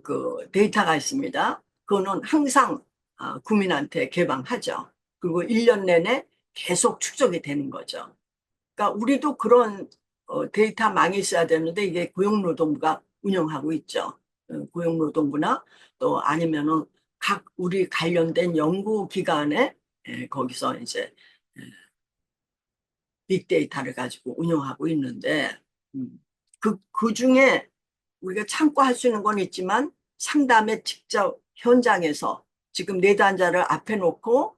그 데이터가 있습니다. 그거는 항상 국민한테 개방하죠. 그리고 1년 내내 계속 축적이 되는 거죠. 그러니까 우리도 그런 데이터망이 있어야 되는데 이게 고용노동부가 운영하고 있죠. 고용노동부나 또 아니면은 각 우리 관련된 연구기관에 거기서 이제 빅데이터를 가지고 운영하고 있는데, 그 중에 우리가 참고할 수 있는 건 있지만 상담에 직접 현장에서 지금 내담자를 앞에 놓고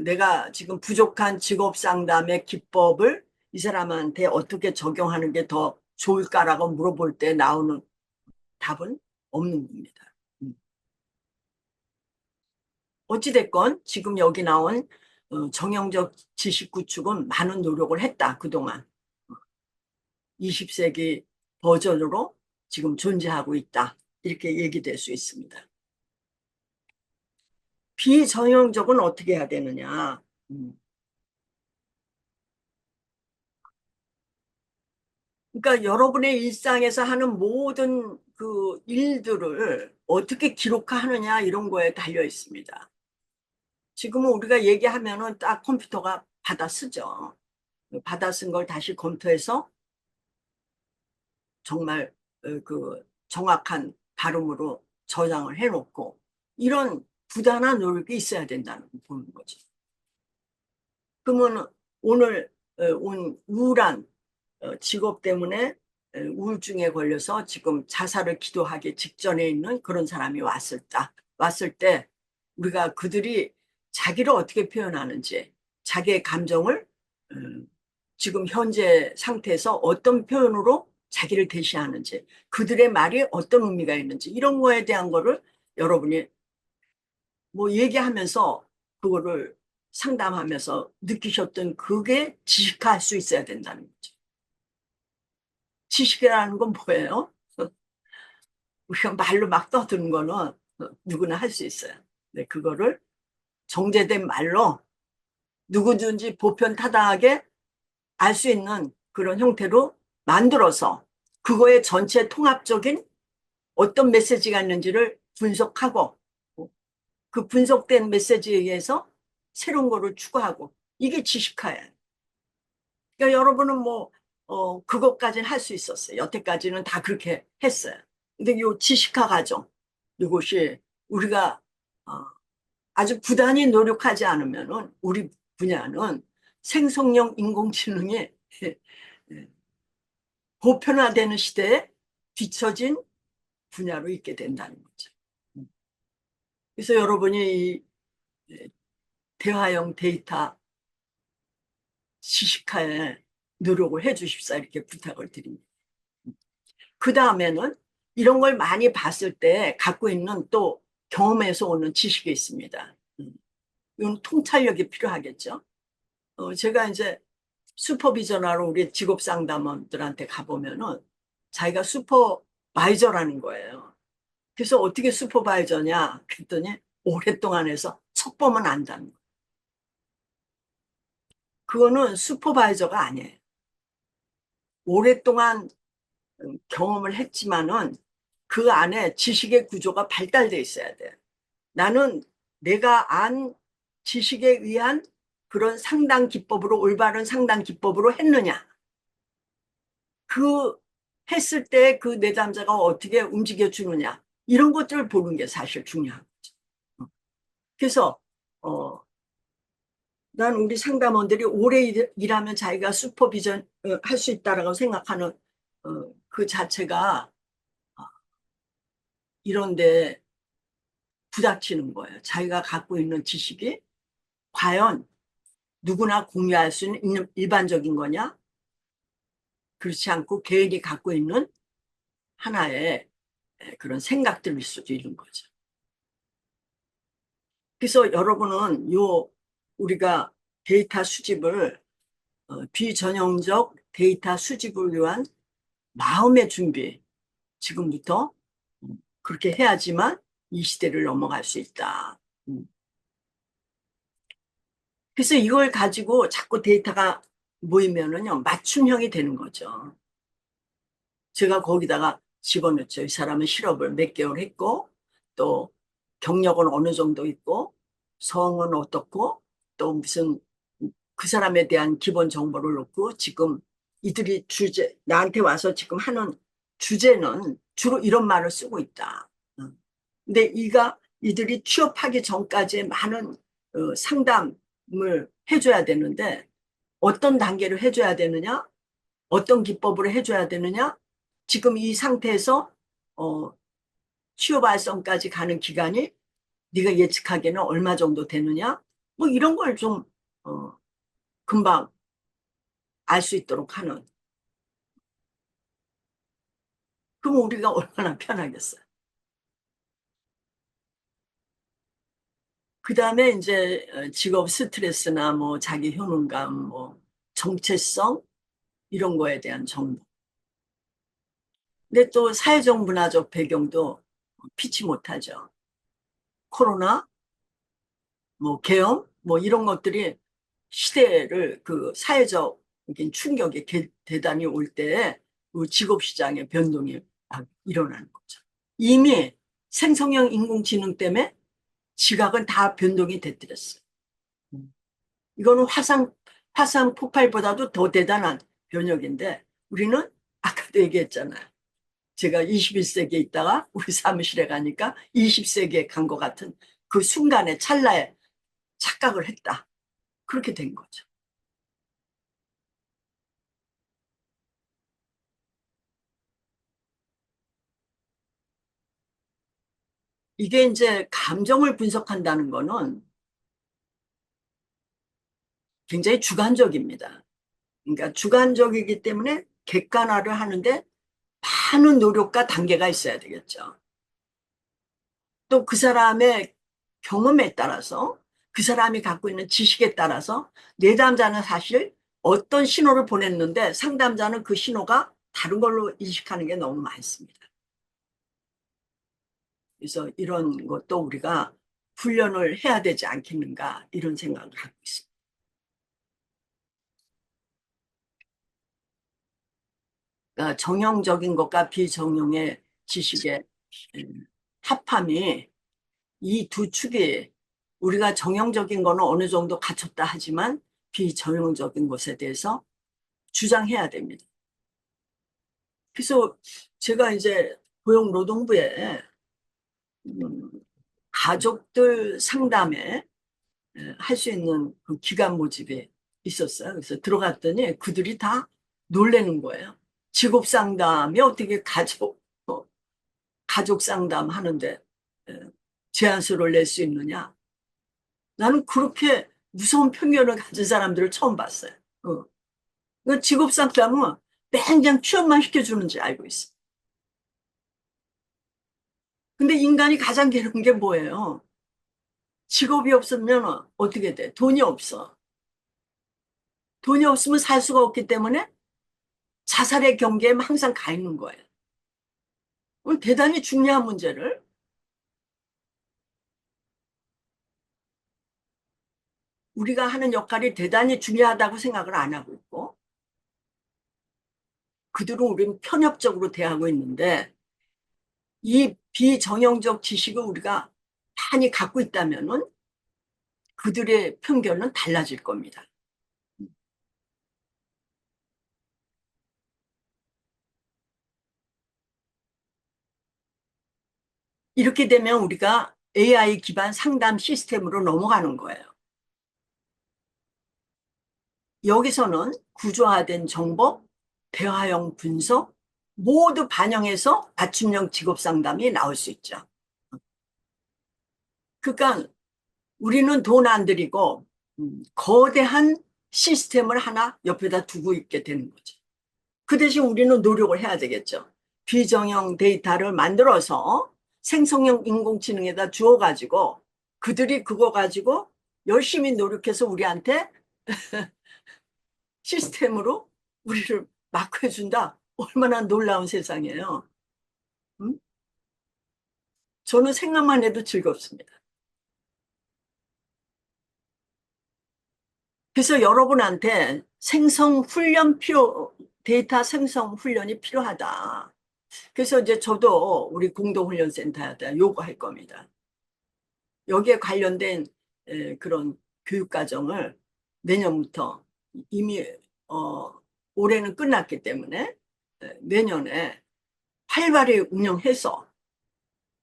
내가 지금 부족한 직업 상담의 기법을 이 사람한테 어떻게 적용하는 게 더 좋을까라고 물어볼 때 나오는 답은 없는 겁니다. 어찌됐건 지금 여기 나온 정형적 지식 구축은 많은 노력을 했다, 그동안. 20세기 버전으로 지금 존재하고 있다. 이렇게 얘기될 수 있습니다. 비정형적은 어떻게 해야 되느냐. 그러니까 여러분의 일상에서 하는 모든 그 일들을 어떻게 기록하느냐 이런 거에 달려 있습니다. 지금은 우리가 얘기하면은 딱 컴퓨터가 받아 쓰죠. 받아 쓴 걸 다시 검토해서 정말 그 정확한 발음으로 저장을 해놓고 이런 부단한 노력이 있어야 된다는 걸 보는 거죠. 그러면 오늘 온 우울한 직업 때문에 우울증에 걸려서 지금 자살을 기도하기 직전에 있는 그런 사람이 왔을 때 우리가 그들이 자기를 어떻게 표현하는지 자기의 감정을 지금 현재 상태에서 어떤 표현으로 자기를 대시하는지 그들의 말이 어떤 의미가 있는지 이런 거에 대한 거를 여러분이 뭐 얘기하면서 그거를 상담하면서 느끼셨던 그게 지식화할 수 있어야 된다는 거죠. 지식이라는 건 뭐예요? 우리가 말로 막 떠드는 거는 누구나 할 수 있어요. 네, 그거를 정제된 말로 누구든지 보편타당하게 알 수 있는 그런 형태로 만들어서 그거의 전체 통합적인 어떤 메시지가 있는지를 분석하고 그 분석된 메시지에 의해서 새로운 거를 추가하고 이게 지식화예요. 그러니까 여러분은 뭐 그것까지는 할 수 있었어요. 여태까지는 다 그렇게 했어요. 근데 요 지식화 과정 이것이 우리가 어, 아주 부단히 노력하지 않으면은 우리 분야는 생성형 인공지능이 보편화되는 시대에 뒤처진 분야로 있게 된다는 거죠. 그래서 여러분이 이 대화형 데이터 지식화에 노력을 해 주십사 이렇게 부탁을 드립니다. 그 다음에는 이런 걸 많이 봤을 때 갖고 있는 또 경험에서 오는 지식이 있습니다. 이건 통찰력이 필요하겠죠. 제가 이제 슈퍼비전하러 우리 직업 상담원들한테 가보면은 자기가 슈퍼바이저라는 거예요. 그래서 어떻게 슈퍼바이저냐 그랬더니 오랫동안 해서 척보면 안다는 거예요. 그거는 슈퍼바이저가 아니에요. 오랫동안 경험을 했지만은 그 안에 지식의 구조가 발달돼 있어야 돼. 나는 내가 안 지식에 의한 그런 상담 기법으로 올바른 상담 기법으로 했느냐. 그 했을 때 그 내담자가 어떻게 움직여 주느냐. 이런 것들을 보는 게 사실 중요한 거죠. 그래서 난 우리 상담원들이 오래 일하면 자기가 슈퍼비전 할 수 있다라고 생각하는 그 자체가 이런데 부닥치는 거예요. 자기가 갖고 있는 지식이 과연 누구나 공유할 수 있는 일반적인 거냐? 그렇지 않고 개인이 갖고 있는 하나의 그런 생각들일 수도 있는 거죠. 그래서 여러분은 우리가 데이터 수집을 비전형적 데이터 수집을 위한 마음의 준비 지금부터 그렇게 해야지만 이 시대를 넘어갈 수 있다. 그래서 이걸 가지고 자꾸 데이터가 모이면은요, 맞춤형이 되는 거죠. 제가 거기다가 집어넣죠. 이 사람은 실업을 몇 개월 했고, 또 경력은 어느 정도 있고, 성은 어떻고, 또 무슨 그 사람에 대한 기본 정보를 넣고, 지금 이들이 나한테 와서 지금 하는 주제는 주로 이런 말을 쓰고 있다. 근데 이들이 취업하기 전까지의 많은 상담을 해줘야 되는데 어떤 단계를 해줘야 되느냐? 어떤 기법으로 해줘야 되느냐? 지금 이 상태에서 어, 치유 발성까지 가는 기간이 네가 예측하기에는 얼마 정도 되느냐? 뭐 이런 걸 좀 금방 알 수 있도록 하는. 그럼 우리가 얼마나 편하겠어요. 그 다음에 이제 직업 스트레스나 뭐 자기 효능감, 뭐 정체성 이런 거에 대한 정보. 근데 또 사회적 문화적 배경도 피치 못하죠. 코로나, 뭐 계엄, 뭐 이런 것들이 시대를 그 사회적 충격이 대단히 올 때에 그 직업 시장의 변동이 막 일어나는 거죠. 이미 생성형 인공지능 때문에 지각은 다 변동이 됐더랬어요. 이거는 화상 폭발보다도 더 대단한 변혁인데 우리는 아까도 얘기했잖아요. 제가 21세기에 있다가 우리 사무실에 가니까 20세기에 간 것 같은 그 순간에 찰나에 착각을 했다. 그렇게 된 거죠. 이게 이제 감정을 분석한다는 거는 굉장히 주관적입니다. 그러니까 주관적이기 때문에 객관화를 하는데 많은 노력과 단계가 있어야 되겠죠. 또 그 사람의 경험에 따라서 그 사람이 갖고 있는 지식에 따라서 내담자는 사실 어떤 신호를 보냈는데 상담자는 그 신호가 다른 걸로 인식하는 게 너무 많습니다. 그래서 이런 것도 우리가 훈련을 해야 되지 않겠는가 이런 생각을 하고 있습니다. 그러니까 정형적인 것과 비정형의 지식의 합함이 이 두 축이 우리가 정형적인 거는 어느 정도 갖췄다 하지만 비정형적인 것에 대해서 주장해야 됩니다. 그래서 제가 이제 고용노동부에 음, 가족들 상담에 할 수 있는 그 기관 모집이 있었어요. 그래서 들어갔더니 그들이 다 놀래는 거예요. 직업 상담이 어떻게 가족 상담 하는데 제안서를 낼 수 있느냐? 나는 그렇게 무서운 편견을 가진 사람들을 처음 봤어요. 어. 그 직업 상담은 그냥 취업만 시켜주는 줄 알고 있어. 근데 인간이 가장 괴로운 게 뭐예요? 직업이 없으면 어떻게 돼? 돈이 없어. 돈이 없으면 살 수가 없기 때문에 자살의 경계에 항상 가 있는 거예요. 대단히 중요한 문제를 우리가 하는 역할이 대단히 중요하다고 생각을 안 하고 있고 그들은 우리는 편협적으로 대하고 있는데 이 비정형적 지식을 우리가 많이 갖고 있다면은 그들의 편견은 달라질 겁니다. 이렇게 되면 우리가 AI 기반 상담 시스템으로 넘어가는 거예요. 여기서는 구조화된 정보, 대화형 분석 모두 반영해서 맞춤형 직업 상담이 나올 수 있죠. 그러니까 우리는 돈 안 들이고 거대한 시스템을 하나 옆에다 두고 있게 되는 거죠. 그 대신 우리는 노력을 해야 되겠죠. 비정형 데이터를 만들어서 생성형 인공지능에다 주어가지고 그들이 그거 가지고 열심히 노력해서 우리한테 시스템으로 우리를 막 해준다. 얼마나 놀라운 세상이에요. 음? 저는 생각만 해도 즐겁습니다. 그래서 여러분한테 데이터 생성 훈련이 필요하다. 그래서 이제 저도 우리 공동훈련센터에다 요구할 겁니다. 여기에 관련된 그런 교육과정을 내년부터 이미 어, 올해는 끝났기 때문에 내년에 활발히 운영해서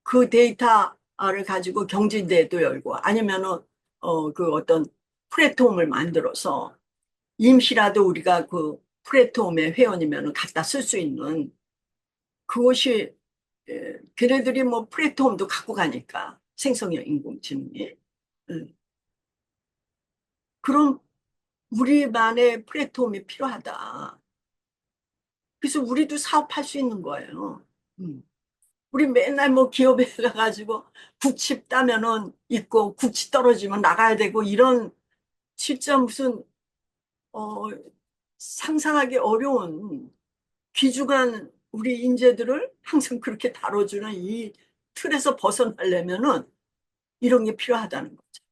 그 데이터를 가지고 경진대회도 열고 아니면은 그 어떤 플랫폼을 만들어서 임시라도 우리가 그 플랫폼의 회원이면 갖다 쓸 수 있는 그것이 걔네들이 뭐 플랫폼도 갖고 가니까 생성형 인공지능이 그럼 우리만의 플랫폼이 필요하다. 그래서 우리도 사업할 수 있는 거예요. 음. 우리 맨날 뭐 기업에 가가지고 국치 따면은 있고 국치 떨어지면 나가야 되고 이런 진짜 무슨 어, 상상하기 어려운 귀중한 우리 인재들을 항상 그렇게 다뤄주는 이 틀에서 벗어나려면은 이런 게 필요하다는 거죠.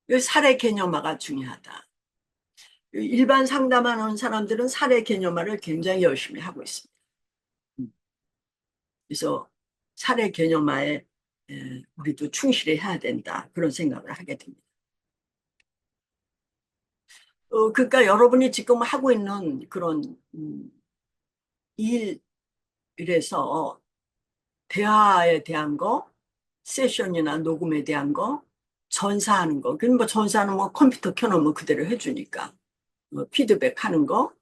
이 사례 개념화가 중요하다. 일반 상담하는 사람들은 사례 개념화를 굉장히 열심히 하고 있습니다. 그래서 사례 개념화에 우리도 충실히 해야 된다. 그런 생각을 하게 됩니다. 그러니까 여러분이 지금 하고 있는 그런 일에서 대화에 대한 거, 세션이나 녹음에 대한 거, 전사하는 거. 그럼 뭐 전사는 뭐 컴퓨터 켜놓으면 그대로 해주니까. 피드백 하는 거.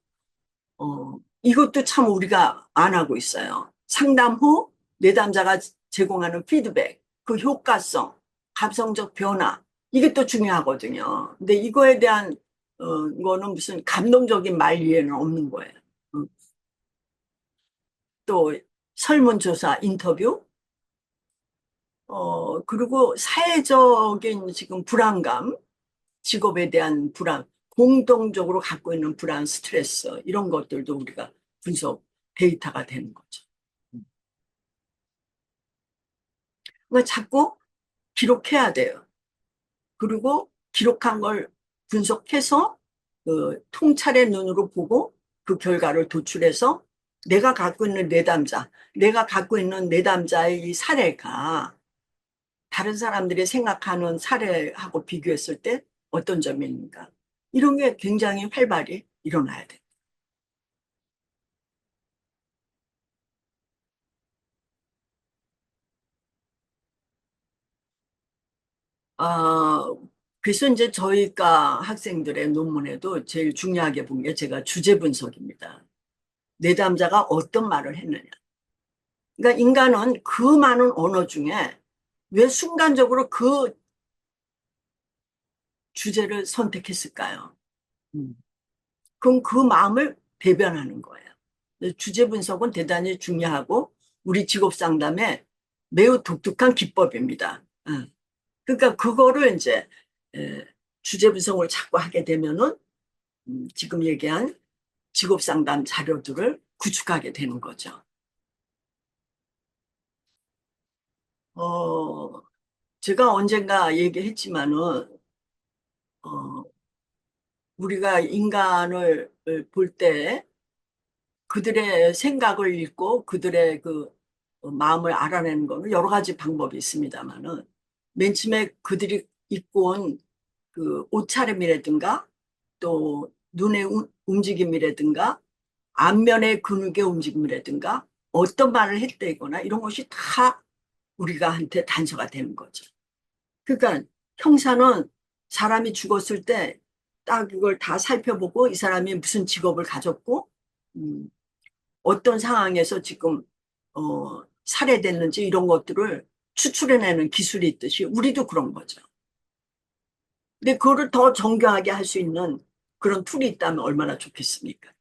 이것도 참 우리가 안 하고 있어요. 상담 후 내담자가 제공하는 피드백, 그 효과성, 감성적 변화, 이게 또 중요하거든요. 근데 이거에 대한 거는 무슨 감동적인 말 위에는 없는 거예요. 음, 또 설문조사, 인터뷰, 그리고 사회적인 지금 불안감, 직업에 대한 불안, 공동적으로 갖고 있는 불안, 스트레스, 이런 것들도 우리가 분석 데이터가 되는 거죠. 그러니까 자꾸 기록해야 돼요. 그리고 기록한 걸 분석해서 그 통찰의 눈으로 보고 그 결과를 도출해서 내가 갖고 있는 내담자, 내가 갖고 있는 내담자의 이 사례가 다른 사람들이 생각하는 사례하고 비교했을 때 어떤 점이 있는가. 이런 게 굉장히 활발히 일어나야 돼. 아, 그래서 이제 저희가 학생들의 논문에도 제일 중요하게 본 게 제가 주제 분석입니다. 내담자가 어떤 말을 했느냐. 그러니까 인간은 그 많은 언어 중에 왜 순간적으로 그 주제를 선택했을까요? 음. 그럼 그 마음을 대변하는 거예요. 주제 분석은 대단히 중요하고 우리 직업 상담에 매우 독특한 기법입니다. 그러니까 그거를 이제 에, 주제 분석을 자꾸 하게 되면은 지금 얘기한 직업 상담 자료들을 구축하게 되는 거죠. 어, 제가 언젠가 얘기했지만은 어, 우리가 인간을 볼 때 그들의 생각을 읽고 그들의 그 마음을 알아내는 거는 여러 가지 방법이 있습니다만은 맨 처음에 그들이 입고 온 그 옷차림이라든가 또 눈의 움직임이라든가 안면의 근육의 움직임이라든가 어떤 말을 했다거나 이런 것이 다 우리가 한테 단서가 되는 거죠. 그러니까 형사는 사람이 죽었을 때 딱 이걸 다 살펴보고 이 사람이 무슨 직업을 가졌고 음, 어떤 상황에서 지금 살해됐는지 이런 것들을 추출해내는 기술이 있듯이 우리도 그런 거죠. 근데 그거를 더 정교하게 할 수 있는 그런 툴이 있다면 얼마나 좋겠습니까?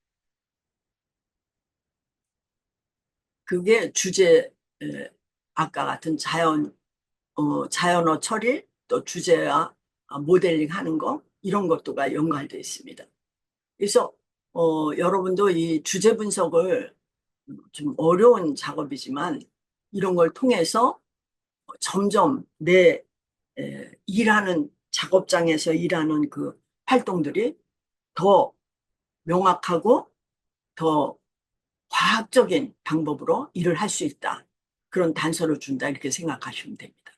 그게 주제, 아까 같은 자연어 처리, 또 주제와 모델링 하는 거, 이런 것도가 연관되어 있습니다. 그래서, 여러분도 이 주제 분석을 좀 어려운 작업이지만 이런 걸 통해서 점점 내 일하는 작업장에서 일하는 그 활동들이 더 명확하고 더 과학적인 방법으로 일을 할 수 있다. 그런 단서를 준다. 이렇게 생각하시면 됩니다.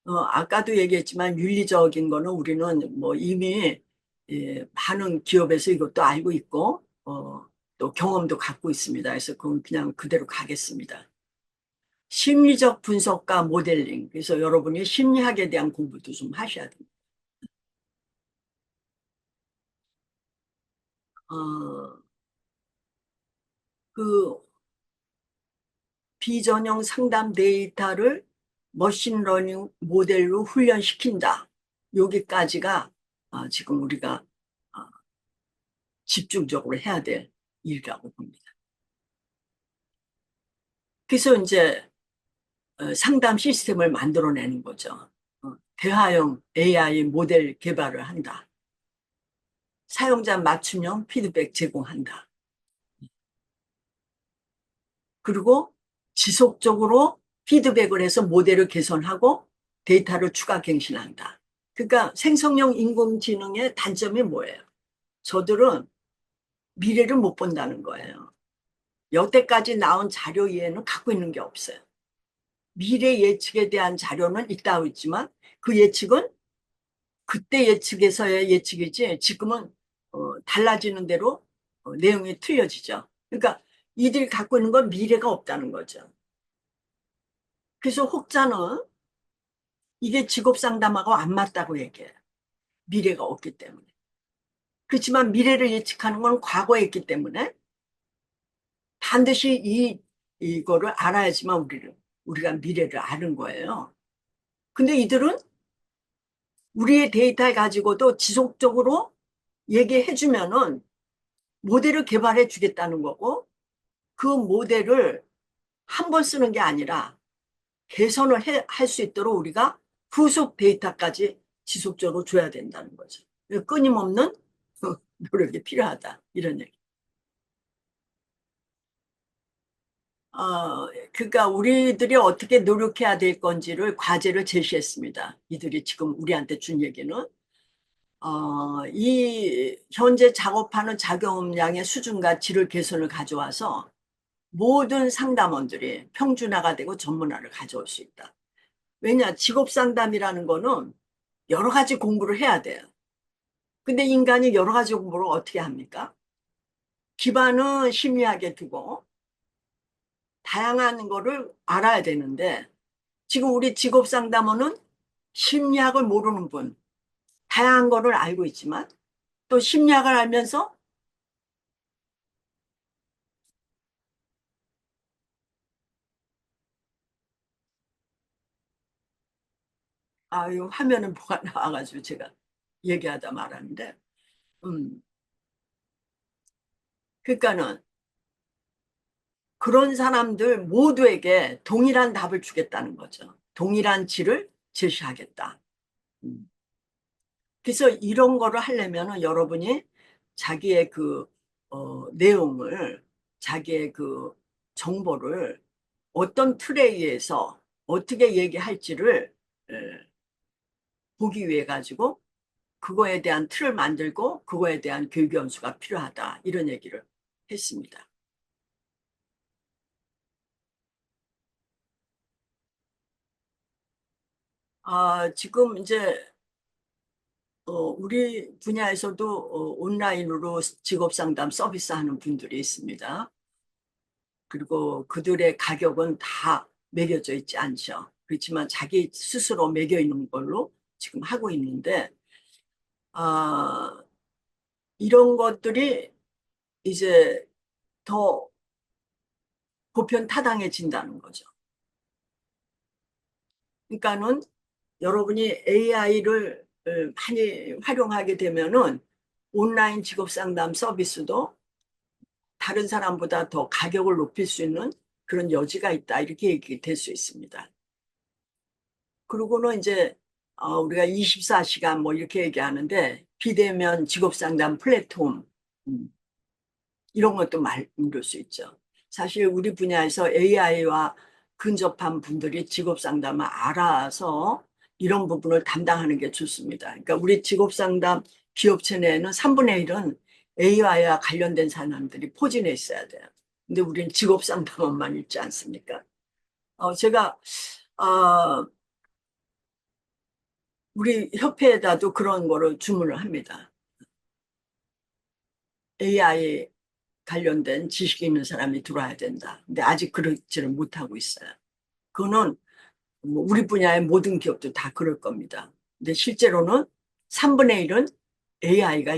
아까도 얘기했지만 윤리적인 거는 우리는 뭐 이미 많은 기업에서 이것도 알고 있고 또 경험도 갖고 있습니다. 그래서 그건 그냥 그대로 가겠습니다. 심리적 분석과 모델링. 그래서 여러분이 심리학에 대한 공부도 좀 하셔야 됩니다. 어, 그 비전형 상담 데이터를 머신러닝 모델로 훈련시킨다. 여기까지가 지금 우리가 어, 집중적으로 해야 될 일이라고 봅니다. 그래서 이제 상담 시스템을 만들어내는 거죠. 대화형 AI 모델 개발을 한다. 사용자 맞춤형 피드백 제공한다. 그리고 지속적으로 피드백을 해서 모델을 개선하고 데이터를 추가 갱신한다. 그러니까 생성형 인공지능의 단점이 뭐예요? 저들은 미래를 못 본다는 거예요. 여태까지 나온 자료 이외에는 갖고 있는 게 없어요. 미래 예측에 대한 자료는 있다고 있지만 그 예측은 그때 예측에서의 예측이지 지금은 달라지는 대로 내용이 틀려지죠. 그러니까 이들이 갖고 있는 건 미래가 없다는 거죠. 그래서 혹자는 이게 직업 상담하고 안 맞다고 얘기해요. 미래가 없기 때문에. 그렇지만 미래를 예측하는 건 과거에 있기 때문에 반드시 이거를 알아야지만 우리가 미래를 아는 거예요. 근데 이들은 우리의 데이터 가지고도 지속적으로 얘기해 주면은 모델을 개발해 주겠다는 거고 그 모델을 한 번 쓰는 게 아니라 개선을 할 수 있도록 우리가 후속 데이터까지 지속적으로 줘야 된다는 거죠. 끊임없는 노력이 필요하다. 이런 얘기. 그러니까 우리들이 어떻게 노력해야 될 건지를 과제를 제시했습니다. 이들이 지금 우리한테 준 얘기는 이 현재 작업하는 작업량의 수준과 질을 개선을 가져와서 모든 상담원들이 평준화가 되고 전문화를 가져올 수 있다. 왜냐, 직업 상담이라는 거는 여러 가지 공부를 해야 돼요. 근데 인간이 여러 가지 공부를 어떻게 합니까? 기반은 심리학에 두고 다양한 거를 알아야 되는데 지금 우리 직업 상담원은 심리학을 모르는 분, 다양한 거를 알고 있지만 또 심리학을 알면서 이 화면에 뭐가 나와가지고 제가 얘기하다 말았는데 음, 그러니까는 그런 사람들 모두에게 동일한 답을 주겠다는 거죠. 동일한 질을 제시하겠다. 음. 그래서 이런 거를 하려면 여러분이 자기의 내용을, 자기의 그 정보를 어떤 틀에 의해서 어떻게 얘기할지를 에, 보기 위해 가지고 그거에 대한 틀을 만들고 그거에 대한 교육 연수가 필요하다. 이런 얘기를 했습니다. 지금 이제 우리 분야에서도 온라인으로 직업 상담 서비스 하는 분들이 있습니다. 그리고 그들의 가격은 다 매겨져 있지 않죠. 그렇지만 자기 스스로 매겨 있는 걸로 지금 하고 있는데, 아, 이런 것들이 이제 더 보편타당해진다는 거죠. 그러니까는 여러분이 AI를 많이 활용하게 되면은 온라인 직업 상담 서비스도 다른 사람보다 더 가격을 높일 수 있는 그런 여지가 있다. 이렇게 얘기될 수 있습니다. 그리고는 이제 우리가 24시간 뭐 이렇게 얘기하는데 비대면 직업상담 플랫폼 음, 이런 것도 만들 수 있죠. 사실 우리 분야에서 AI와 근접한 분들이 직업상담을 알아서 이런 부분을 담당하는 게 좋습니다. 그러니까 우리 직업상담 기업체 내에는 3분의 1은 AI와 관련된 사람들이 포진해 있어야 돼요. 근데 우리는 직업상담원만 있지 않습니까? 제가 어, 우리 협회에다도 그런 거를 주문을 합니다. AI 관련된 지식이 있는 사람이 들어와야 된다. 근데 아직 그렇지를 못하고 있어요. 그거는 뭐 우리 분야의 모든 기업도 다 그럴 겁니다. 근데 실제로는 3분의 1은 AI가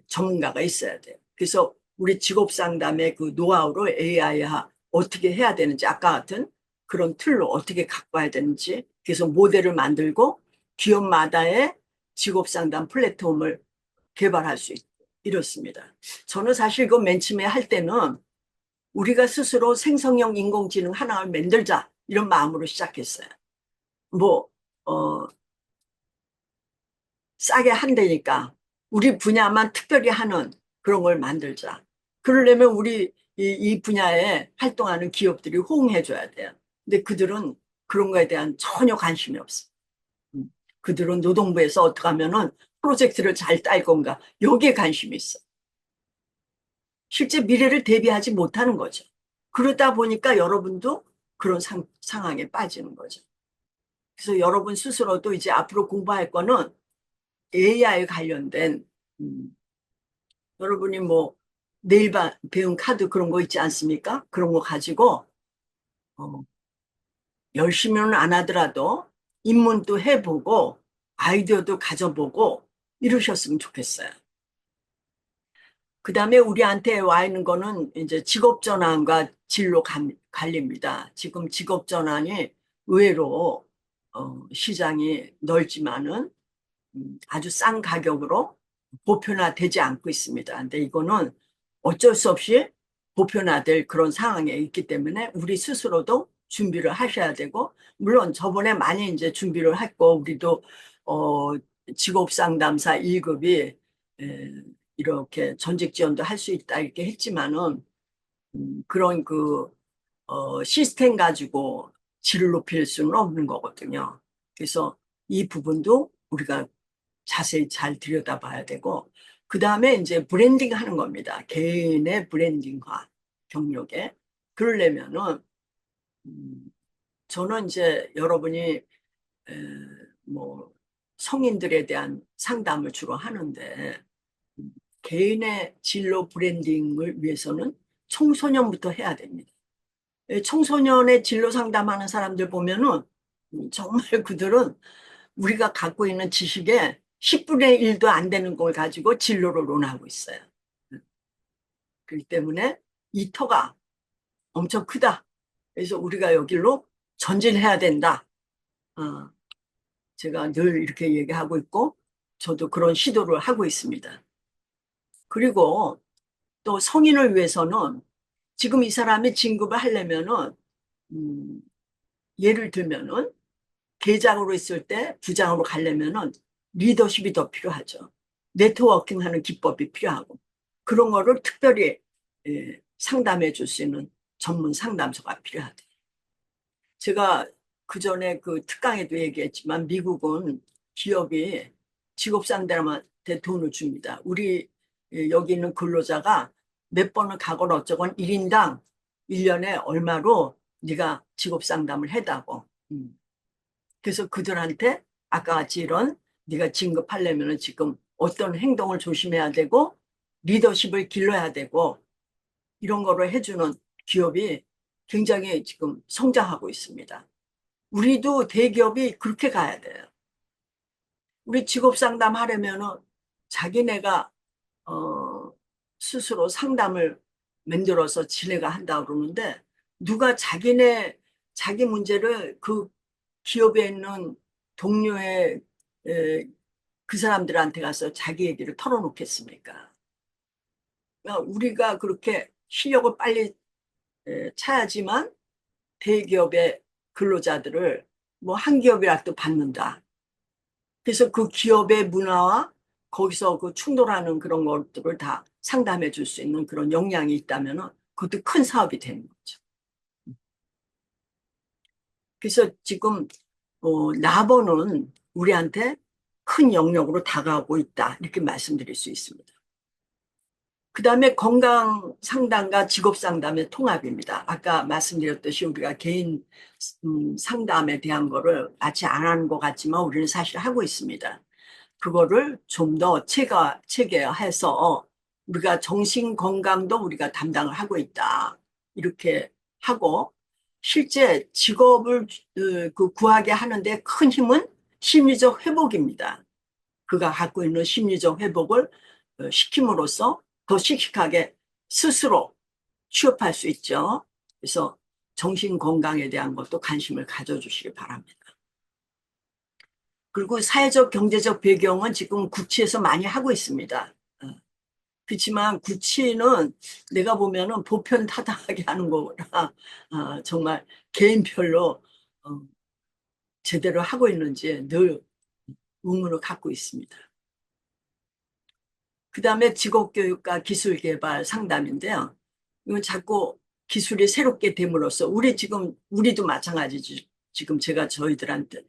전문가가 있어야 돼요. 그래서 우리 직업 상담의 그 노하우로 AI와 어떻게 해야 되는지, 아까 같은 그런 툴로 어떻게 갖고 와야 되는지, 그래서 모델을 만들고 기업마다의 직업 상담 플랫폼을 개발할 수 있고 이렇습니다. 저는 사실 이거 맨 처음에 할 때는 우리가 스스로 생성형 인공지능 하나를 만들자 이런 마음으로 시작했어요. 뭐 싸게 한다니까 우리 분야만 특별히 하는 그런 걸 만들자. 그러려면 우리 이 분야에 활동하는 기업들이 호응해 줘야 돼요. 근데 그들은 그런 거에 대한 전혀 관심이 없어. 그들은 노동부에서 어떻게 하면은 프로젝트를 잘 딸 건가 여기에 관심이 있어. 실제 미래를 대비하지 못하는 거죠. 그러다 보니까 여러분도 그런 상황에 빠지는 거죠. 그래서 여러분 스스로도 이제 앞으로 공부할 거는 AI 관련된 여러분이 뭐 내일 배운 카드 그런 거 있지 않습니까? 그런 거 가지고 어, 열심히는 안 하더라도 입문도 해보고 아이디어도 가져보고 이러셨으면 좋겠어요. 그 다음에 우리한테 와 있는 거는 이제 직업 전환과 진로 관리입니다. 지금 직업 전환이 의외로 시장이 넓지만은 아주 싼 가격으로 보편화되지 않고 있습니다. 근데 이거는 어쩔 수 없이 보편화될 그런 상황에 있기 때문에 우리 스스로도 준비를 하셔야 되고, 물론 저번에 많이 이제 준비를 했고, 우리도, 어, 직업 상담사 1급이 이렇게 전직 지원도 할 수 있다 이렇게 했지만은, 그런 시스템 가지고 질을 높일 수는 없는 거거든요. 그래서 이 부분도 우리가 자세히 잘 들여다봐야 되고, 그 다음에 이제 브랜딩 하는 겁니다. 개인의 브랜딩화 경력에. 그러려면은, 음, 저는 이제 여러분이, 뭐, 성인들에 대한 상담을 주로 하는데, 음, 개인의 진로 브랜딩을 위해서는 청소년부터 해야 됩니다. 청소년의 진로 상담하는 사람들 보면은, 정말 그들은 우리가 갖고 있는 지식의 10분의 1도 안 되는 걸 가지고 진로를 논하고 있어요. 그렇기 때문에 이 터가 엄청 크다. 그래서 우리가 여기로 전진해야 된다. 어, 제가 늘 이렇게 얘기하고 있고, 저도 그런 시도를 하고 있습니다. 그리고 또 성인을 위해서는 지금 이 사람이 진급을 하려면은, 음, 예를 들면은 계장으로 있을 때 부장으로 가려면은 리더십이 더 필요하죠. 네트워킹 하는 기법이 필요하고 그런 거를 특별히 상담해 줄 수 있는 전문 상담소가 필요하다. 제가 그 전에 그 특강에도 얘기했지만 미국은 기업이 직업 상담한테 돈을 줍니다. 우리 여기 있는 근로자가 몇 번을 가건 어쩌건 1인당 1년에 얼마로 네가 직업 상담을 해다고. 그래서 그들한테 아까 같이 이런 네가 진급하려면 지금 어떤 행동을 조심해야 되고 리더십을 길러야 되고 이런 거를 해주는 기업이 굉장히 지금 성장하고 있습니다. 우리도 대기업이 그렇게 가야 돼요. 우리 직업 상담하려면은 자기네가 어, 스스로 상담을 만들어서 지네가 한다고 그러는데 누가 자기 문제를 그 기업에 있는 동료의 에, 그 사람들한테 가서 자기 얘기를 털어놓겠습니까? 그러니까 우리가 그렇게 실력을 빨리 차야지만 대기업의 근로자들을 뭐 한 기업이라도 받는다. 그래서 그 기업의 문화와 거기서 그 충돌하는 그런 것들을 다 상담해 줄 수 있는 그런 역량이 있다면 그것도 큰 사업이 되는 거죠. 그래서 지금 라보는 우리한테 큰 영역으로 다가오고 있다. 이렇게 말씀드릴 수 있습니다. 그 다음에 건강 상담과 직업 상담의 통합입니다. 아까 말씀드렸듯이 우리가 개인 상담에 대한 거를 마치 안 하는 것 같지만 우리는 사실 하고 있습니다. 그거를 좀 더 체계화해서 우리가 정신 건강도 우리가 담당을 하고 있다. 이렇게 하고 실제 직업을 구하게 하는데 큰 힘은 심리적 회복입니다. 그가 갖고 있는 심리적 회복을 시킴으로써 더 씩씩하게 스스로 취업할 수 있죠. 그래서 정신 건강에 대한 것도 관심을 가져주시기 바랍니다. 그리고 사회적 경제적 배경은 지금 구치에서 많이 하고 있습니다. 그렇지만 구치는 내가 보면은 보편타당하게 하는 거라 정말 개인별로 어, 제대로 하고 있는지 늘 의문을 갖고 있습니다. 그 다음에 직업교육과 기술개발 상담인데요. 이건 자꾸 기술이 새롭게 됨으로써 우리도 마찬가지지. 지금 제가 저희들한테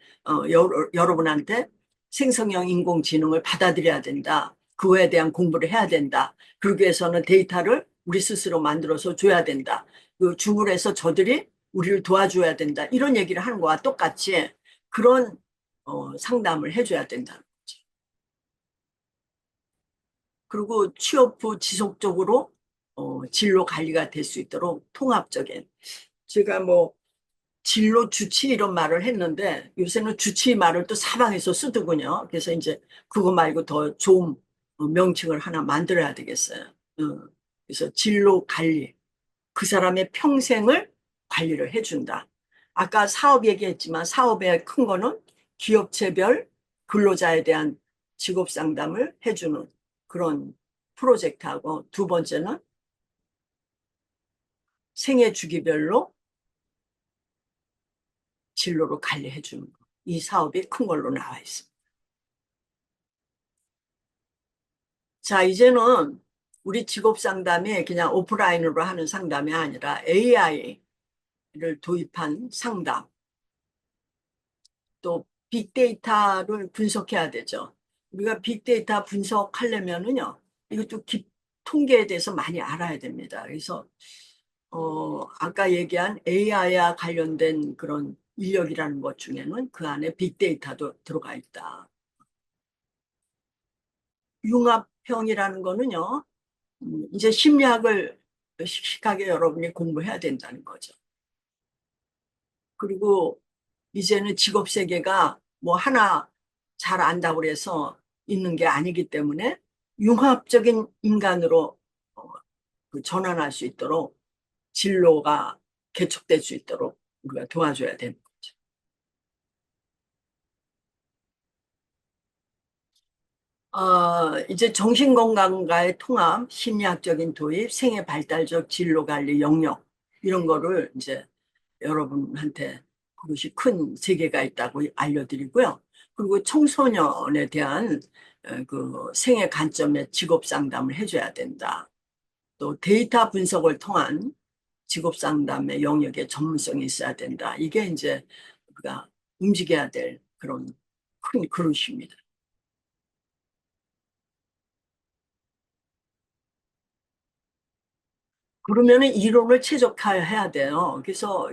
여러분한테 생성형 인공지능을 받아들여야 된다. 그거에 대한 공부를 해야 된다. 그러기 위해서는 데이터를 우리 스스로 만들어서 줘야 된다. 그 주물에서 저들이 우리를 도와줘야 된다. 이런 얘기를 하는 거와 똑같이 그런 상담을 해줘야 된다. 그리고 취업 후 지속적으로 진로 관리가 될 수 있도록 통합적인 제가 뭐 진로 주치 이런 말을 했는데 요새는 주치 말을 또 사방에서 쓰더군요. 그래서 이제 그거 말고 더 좋은 명칭을 하나 만들어야 되겠어요. 그래서 진로 관리 그 사람의 평생을 관리를 해준다. 아까 사업 얘기했지만 사업의 큰 거는 기업체별 근로자에 대한 직업 상담을 해주는 그런 프로젝트하고 두 번째는 생애 주기별로 진로를 관리해 주는 거. 이 사업이 큰 걸로 나와 있습니다. 자, 이제는 우리 직업 상담이 그냥 오프라인으로 하는 상담이 아니라 AI를 도입한 상담, 또 빅데이터를 분석해야 되죠. 우리가 빅데이터 분석하려면은요, 이것도 통계에 대해서 많이 알아야 됩니다. 그래서 아까 얘기한 AI와 관련된 그런 인력이라는 것 중에는 그 안에 빅데이터도 들어가 있다. 융합형이라는 거는요, 이제 심리학을 씩씩하게 여러분이 공부해야 된다는 거죠. 그리고 이제는 직업 세계가 뭐 하나 잘 안다고 해서 있는 게 아니기 때문에 융합적인 인간으로 어, 그 전환할 수 있도록 진로가 개척될 수 있도록 우리가 도와줘야 되는 거죠. 이제 정신건강과의 통합, 심리학적인 도입, 생애 발달적 진로관리 영역 이런 거를 이제 여러분한테 그것이 큰 세계가 있다고 알려드리고요. 그리고 청소년에 대한 그 생애 관점의 직업 상담을 해줘야 된다. 또 데이터 분석을 통한 직업 상담의 영역에 전문성이 있어야 된다. 이게 이제 우리가 움직여야 될 그런 큰 그릇입니다. 그러면은 이론을 최적화해야 돼요. 그래서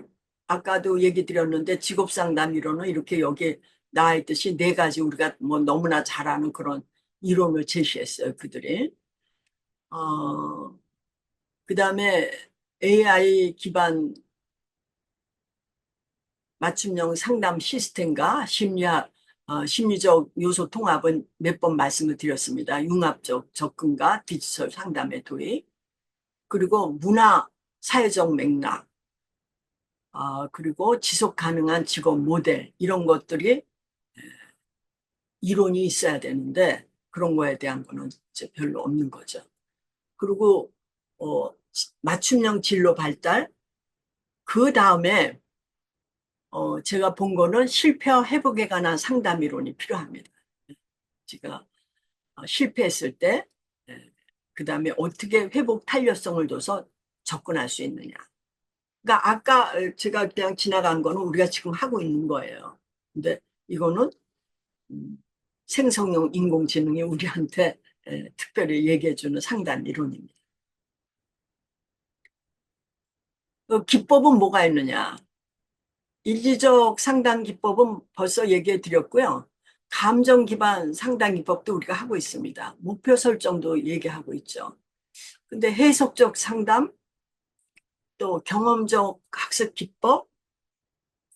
아까도 얘기 드렸는데 직업 상담 이론은 이렇게 여기 나와 있듯이 네 가지 우리가 뭐 너무나 잘 아는 그런 이론을 제시했어요. 그들이. 어, 그다음에 AI 기반 맞춤형 상담 시스템과 심리적 요소 통합은 몇 번 말씀을 드렸습니다. 융합적 접근과 디지털 상담의 도입, 그리고 문화, 사회적 맥락, 그리고 지속 가능한 직업 모델, 이런 것들이 이론이 있어야 되는데 그런 거에 대한 거는 이제 별로 없는 거죠. 그리고 맞춤형 진로 발달, 그 다음에 제가 본 거는 실패와 회복에 관한 상담 이론이 필요합니다. 제가 실패했을 때, 그 다음에 어떻게 회복 탄력성을 둬서 접근할 수 있느냐. 그러니까 아까 제가 그냥 지나간 거는 우리가 지금 하고 있는 거예요. 근데 이거는 음, 생성형 인공지능이 우리한테 특별히 얘기해주는 상담 이론입니다. 기법은 뭐가 있느냐? 인지적 상담 기법은 벌써 얘기해 드렸고요. 감정 기반 상담 기법도 우리가 하고 있습니다. 목표 설정도 얘기하고 있죠. 근데 해석적 상담, 또 경험적 학습 기법,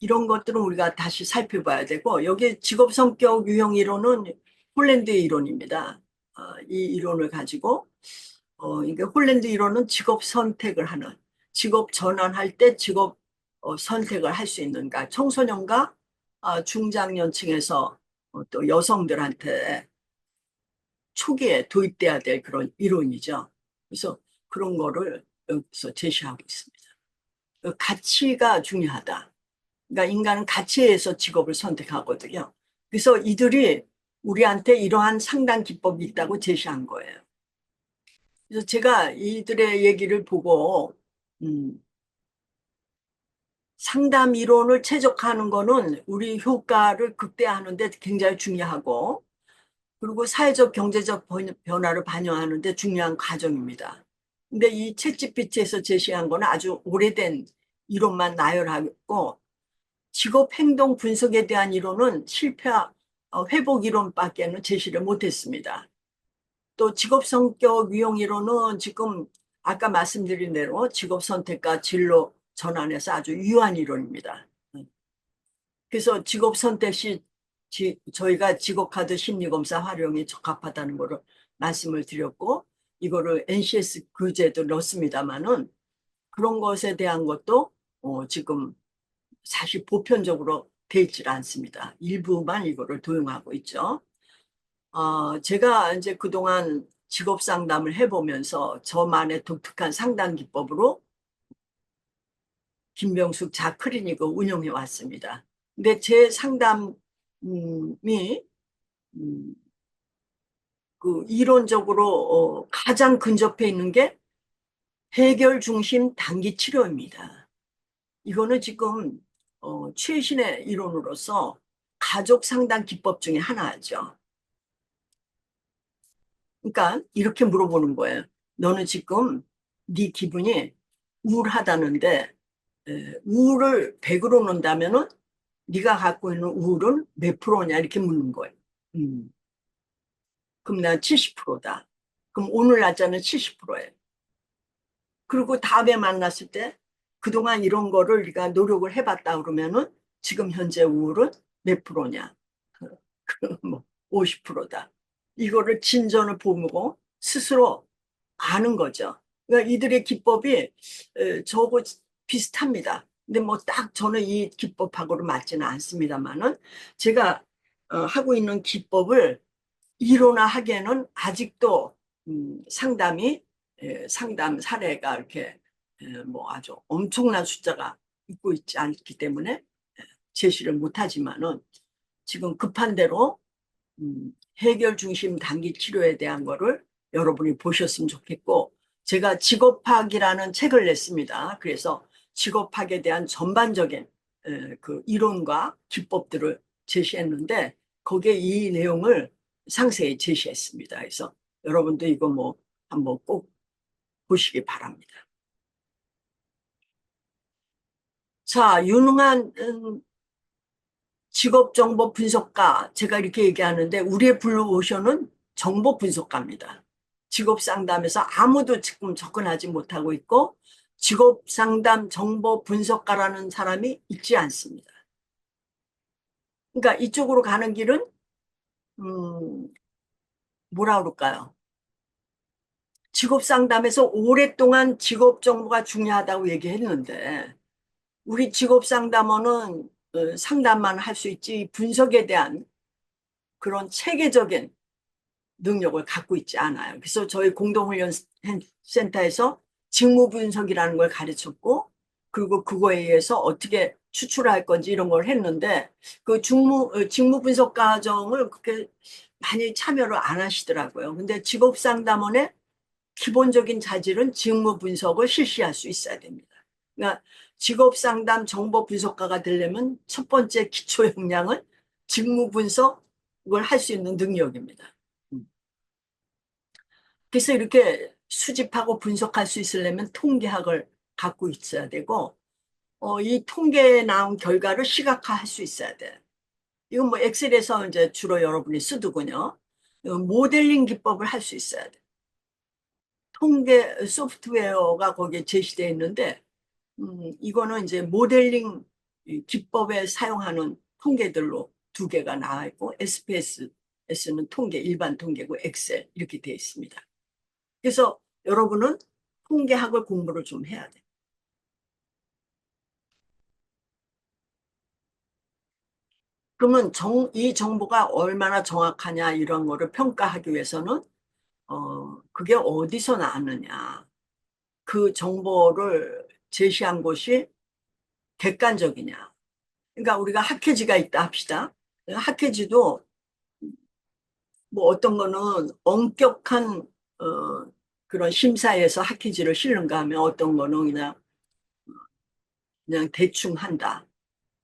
이런 것들은 우리가 다시 살펴봐야 되고, 여기 직업 성격 유형 이론은 홀랜드의 이론입니다. 이 이론을 가지고, 이게 홀랜드 이론은 직업 선택을 하는, 직업 전환할 때 직업 선택을 할 수 있는, 그러니까 청소년과 중장년층에서 또 여성들한테 초기에 도입돼야 될 그런 이론이죠. 그래서 그런 거를 여기서 제시하고 있습니다. 그 가치가 중요하다. 그러니까 인간은 가치에 의해서 직업을 선택하거든요. 그래서 이들이 우리한테 이러한 상담 기법이 있다고 제시한 거예요. 그래서 제가 이들의 얘기를 보고 상담 이론을 최적화하는 거는 우리 효과를 극대화하는 데 굉장히 중요하고, 그리고 사회적 경제적 변화를 반영하는 데 중요한 과정입니다. 근데 이 챗GPT에서 제시한 거는 아주 오래된 이론만 나열하고, 직업 행동 분석에 대한 이론은 회복 이론밖에는 제시를 못했습니다. 또 직업 성격 유형 이론은 지금 아까 말씀드린 대로 직업 선택과 진로 전환에서 아주 유효한 이론입니다. 그래서 직업 선택 시 저희가 직업 카드 심리 검사 활용이 적합하다는 것을 말씀을 드렸고, 이거를 NCS 교재도 넣습니다만은 그런 것에 대한 것도 지금 사실 보편적으로 돼 있질 않습니다. 일부만 이거를 도용하고 있죠. 제가 이제 그동안 직업 상담을 해보면서 저만의 독특한 상담 기법으로 김병숙 자클리닉을 운영해 왔습니다. 근데 제 상담이 음, 그 이론적으로 가장 근접해 있는 게 해결 중심 단기 치료입니다. 이거는 지금 최신의 이론으로서 가족 상담 기법 중에 하나죠. 그러니까 이렇게 물어보는 거예요. 너는 지금 네 기분이 우울하다는데 우울을 100으로 놓는다면은 네가 갖고 있는 우울은 몇 프로냐 이렇게 묻는 거예요. 음. 그럼 난 70%다. 그럼 오늘 날짜는 70%예요. 그리고 다음에 만났을 때 그동안 이런 거를 네가 노력을 해봤다 그러면은 지금 현재 우울은 몇 프로냐? 뭐 50%다. 이거를 진전을 보고 스스로 아는 거죠. 그러니까 이들의 기법이 저하고 비슷합니다. 근데 뭐 딱 저는 이 기법하고는 맞지는 않습니다만은 제가 하고 있는 기법을 이론화하기에는 아직도 상담 사례가 이렇게 뭐 아주 엄청난 숫자가 있고 있지 않기 때문에 제시를 못하지만은 지금 급한 대로 해결 중심 단기 치료에 대한 거를 여러분이 보셨으면 좋겠고, 제가 직업학이라는 책을 냈습니다. 그래서 직업학에 대한 전반적인 그 이론과 기법들을 제시했는데 거기에 이 내용을 상세히 제시했습니다. 그래서 여러분도 이거 뭐 한번 꼭 보시기 바랍니다. 자, 유능한 직업 정보 분석가, 제가 이렇게 얘기하는데 우리의 블루오션은 정보 분석가입니다. 직업 상담에서 아무도 지금 접근하지 못하고 있고 직업 상담 정보 분석가라는 사람이 있지 않습니다. 그러니까 이쪽으로 가는 길은 음, 뭐라 그럴까요? 직업 상담에서 오랫동안 직업 정보가 중요하다고 얘기했는데 우리 직업 상담원은 상담만 할 수 있지 분석에 대한 그런 체계적인 능력을 갖고 있지 않아요. 그래서 저희 공동훈련센터에서 직무 분석이라는 걸 가르쳤고, 그리고 그거에 의해서 어떻게 추출할 건지 이런 걸 했는데, 그 직무 분석 과정을 그렇게 많이 참여를 안 하시더라고요. 근데 직업상담원의 기본적인 자질은 직무 분석을 실시할 수 있어야 됩니다. 그러니까 직업상담 정보 분석가가 되려면 첫 번째 기초 역량은 직무 분석을 할 수 있는 능력입니다. 그래서 이렇게 수집하고 분석할 수 있으려면 통계학을 갖고 있어야 되고, 이 통계에 나온 결과를 시각화할 수 있어야 돼. 이건 뭐 엑셀에서 이제 주로 여러분이 쓰더군요. 모델링 기법을 할 수 있어야 돼. 통계 소프트웨어가 거기에 제시되어 있는데, 이거는 이제 모델링 이 기법에 사용하는 통계들로 두 개가 나와 있고, SPSS는 통계, 일반 통계고, 엑셀 이렇게 되어 있습니다. 그래서 여러분은 통계학을 공부를 좀 해야 돼. 그러면 이 정보가 얼마나 정확하냐 이런 거를 평가하기 위해서는 그게 어디서 나왔느냐. 그 정보를 제시한 곳이 객관적이냐. 그러니까 우리가 학회지가 있다 합시다. 학회지도 뭐 어떤 거는 엄격한 그런 심사에서 학회지를 실는가 하면 어떤 거는 그냥 대충 한다.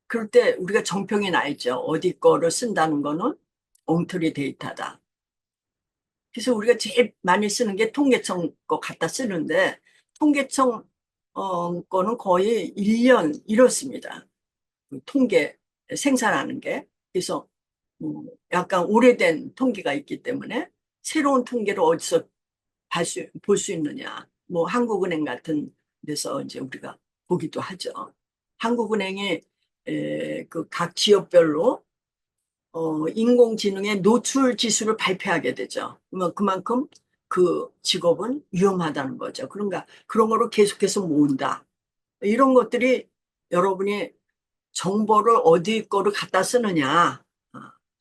그럴 때 우리가 정평이 나 있죠. 어디 거를 쓴다는 거는 엉터리 데이터다. 그래서 우리가 제일 많이 쓰는 게 통계청 거 갖다 쓰는데 통계청 거는 거의 1년 이렇습니다. 그 통계 생산하는 게. 그래서 약간 오래된 통계가 있기 때문에 새로운 통계를 어디서 볼 수 있느냐. 뭐 한국은행 같은 데서 이제 우리가 보기도 하죠. 한국은행이 그 각 지역별로 인공지능의 노출 지수를 발표하게 되죠. 그러면 그만큼 그 직업은 위험하다는 거죠. 그런가 그런 거를 계속해서 모은다. 이런 것들이 여러분이 정보를 어디 거를 갖다 쓰느냐.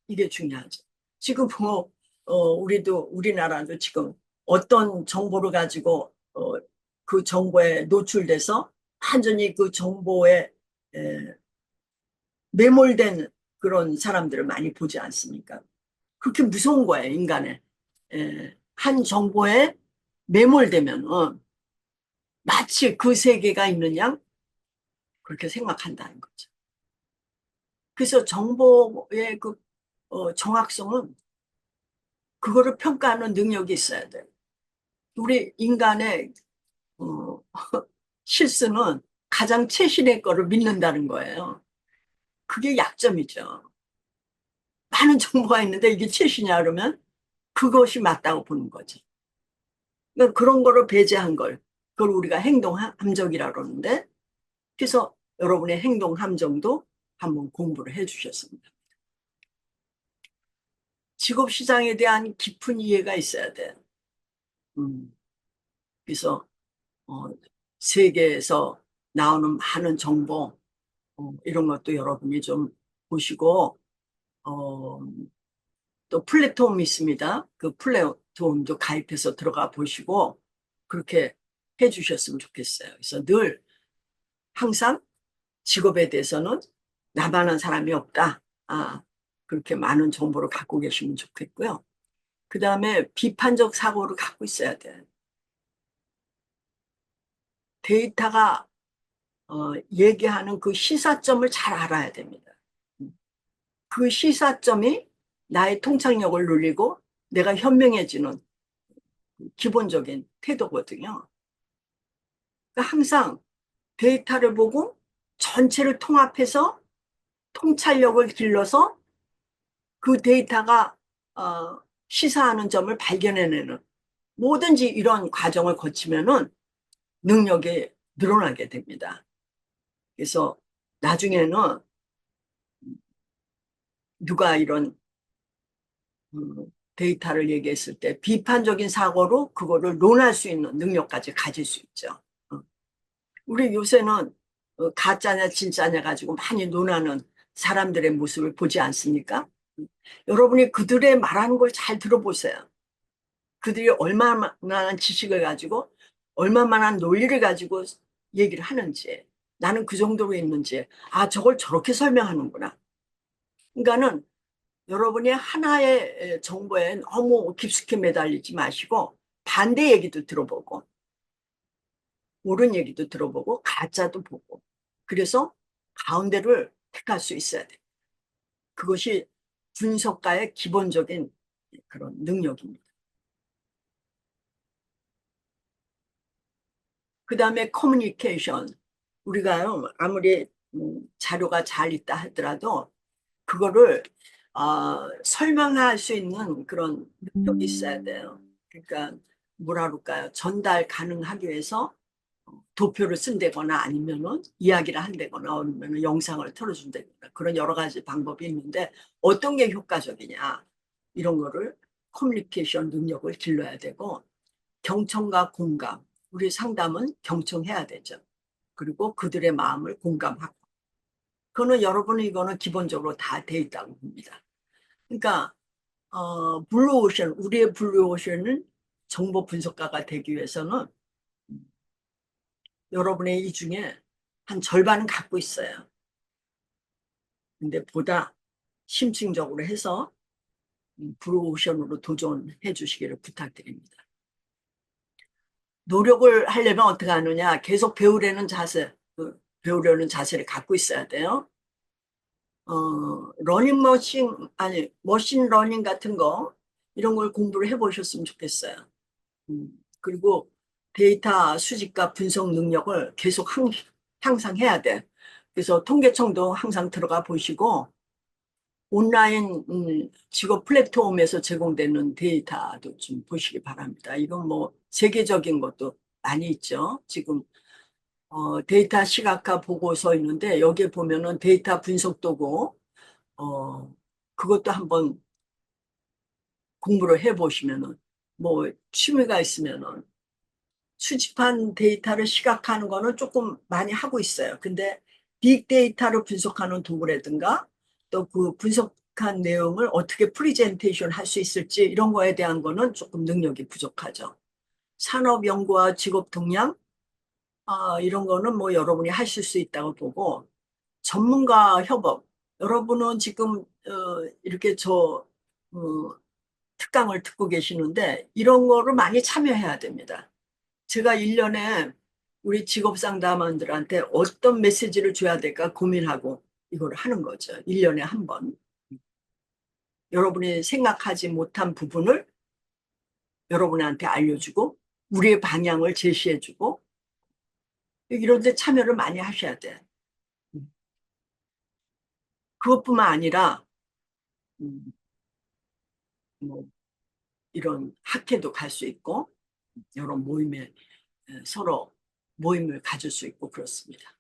이게 중요하죠. 지금 뭐 우리나라도 지금 어떤 정보를 가지고 그 정보에 노출돼서 완전히 그 정보에 에, 매몰된 그런 사람들을 많이 보지 않습니까? 그렇게 무서운 거예요, 인간의. 한 정보에 매몰되면 마치 그 세계가 있는 양 그렇게 생각한다는 거죠. 그래서 정보의 그 정확성은 그거를 평가하는 능력이 있어야 돼요. 우리 인간의 어, 실수는 가장 최신의 거를 믿는다는 거예요. 그게 약점이죠. 많은 정보가 있는데 이게 최신이야 그러면 그것이 맞다고 보는 거죠. 그러니까 그런 거를 배제한 걸, 그걸 우리가 행동 함정이라고 그러는데, 그래서 여러분의 행동 함정도 한번 공부를 해 주셨습니다. 직업 시장에 대한 깊은 이해가 있어야 돼. 음, 그래서 어, 세계에서 나오는 많은 정보 이런 것도 여러분이 좀 보시고 어, 또 플랫폼이 있습니다. 그 플랫폼도 가입해서 들어가 보시고 그렇게 해 주셨으면 좋겠어요. 그래서 늘 항상 직업에 대해서는 나만한 사람이 없다. 그렇게 많은 정보를 갖고 계시면 좋겠고요. 그 다음에 비판적 사고를 갖고 있어야 돼. 데이터가 얘기하는 그 시사점을 잘 알아야 됩니다. 그 시사점이 나의 통찰력을 눌리고 내가 현명해지는 기본적인 태도거든요. 그러니까 항상 데이터를 보고 전체를 통합해서 통찰력을 길러서 그 데이터가 시사하는 점을 발견해내는 뭐든지 이런 과정을 거치면은 능력이 늘어나게 됩니다. 그래서 나중에는 누가 이런 데이터를 얘기했을 때 비판적인 사고로 그거를 논할 수 있는 능력까지 가질 수 있죠. 어. 우리 요새는 가짜냐 진짜냐 가지고 많이 논하는 사람들의 모습을 보지 않습니까? 여러분이 그들의 말하는 걸 잘 들어보세요. 그들이 얼마나 지식을 가지고 얼마만한 논리를 가지고 얘기를 하는지 나는 그 정도로 있는지 저걸 저렇게 설명하는구나. 그러니까는 여러분이 하나의 정보에 너무 깊숙이 매달리지 마시고 반대 얘기도 들어보고 옳은 얘기도 들어보고 가짜도 보고 그래서 가운데를 택할 수 있어야 돼. 그것이 분석가의 기본적인 그런 능력입니다. 그 다음에 커뮤니케이션. 우리가요, 아무리 자료가 잘 있다 하더라도 그거를 설명할 수 있는 그런 능력이 있어야 돼요. 그러니까 뭐라 그럴까요? 전달 가능하기 위해서 도표를 쓴다거나 아니면은 이야기를 한다거나 아니면 영상을 틀어준다거나 그런 여러 가지 방법이 있는데 어떤 게 효과적이냐 이런 거를 커뮤니케이션 능력을 길러야 되고 경청과 공감 우리 상담은 경청해야 되죠. 그리고 그들의 마음을 공감하고 그거는 여러분은 이거는 기본적으로 다 돼 있다고 봅니다. 그러니까 블루오션 우리의 블루오션은 정보 분석가가 되기 위해서는 여러분의 이 중에 한 절반은 갖고 있어요. 근데 보다 심층적으로 해서 블루오션으로 도전해 주시기를 부탁드립니다. 노력을 하려면 어떻게 하느냐? 계속 배우려는 자세, 배우려는 자세를 갖고 있어야 돼요. 러닝머신, 아니, 머신 러닝 같은 거, 이런 걸 공부를 해보셨으면 좋겠어요. 그리고 데이터 수집과 분석 능력을 계속 항상 해야 돼. 그래서 통계청도 항상 들어가 보시고, 온라인 직업 플랫폼에서 제공되는 데이터도 좀 보시기 바랍니다. 이건 뭐 세계적인 것도 많이 있죠. 지금 데이터 시각화 보고서 있는데 여기에 보면은 데이터 분석 도구 그것도 한번 공부를 해보시면은 뭐 취미가 있으면은 수집한 데이터를 시각화하는 거는 조금 많이 하고 있어요. 근데 빅데이터를 분석하는 도구라든가 또 그 분석한 내용을 어떻게 프리젠테이션 할 수 있을지 이런 거에 대한 거는 조금 능력이 부족하죠. 산업 연구와 직업 동향 이런 거는 뭐 여러분이 하실 수 있다고 보고 전문가 협업 여러분은 지금 이렇게 어, 특강을 듣고 계시는데 이런 거를 많이 참여해야 됩니다. 제가 1년에 우리 직업 상담원들한테 어떤 메시지를 줘야 될까 고민하고 이걸 하는 거죠. 1년에 한 번. 여러분이 생각하지 못한 부분을 여러분한테 알려주고 우리의 방향을 제시해주고 이런 데 참여를 많이 하셔야 돼. 그것뿐만 아니라 음, 뭐 이런 학회도 갈 수 있고 여러 모임에 서로 모임을 가질 수 있고 그렇습니다.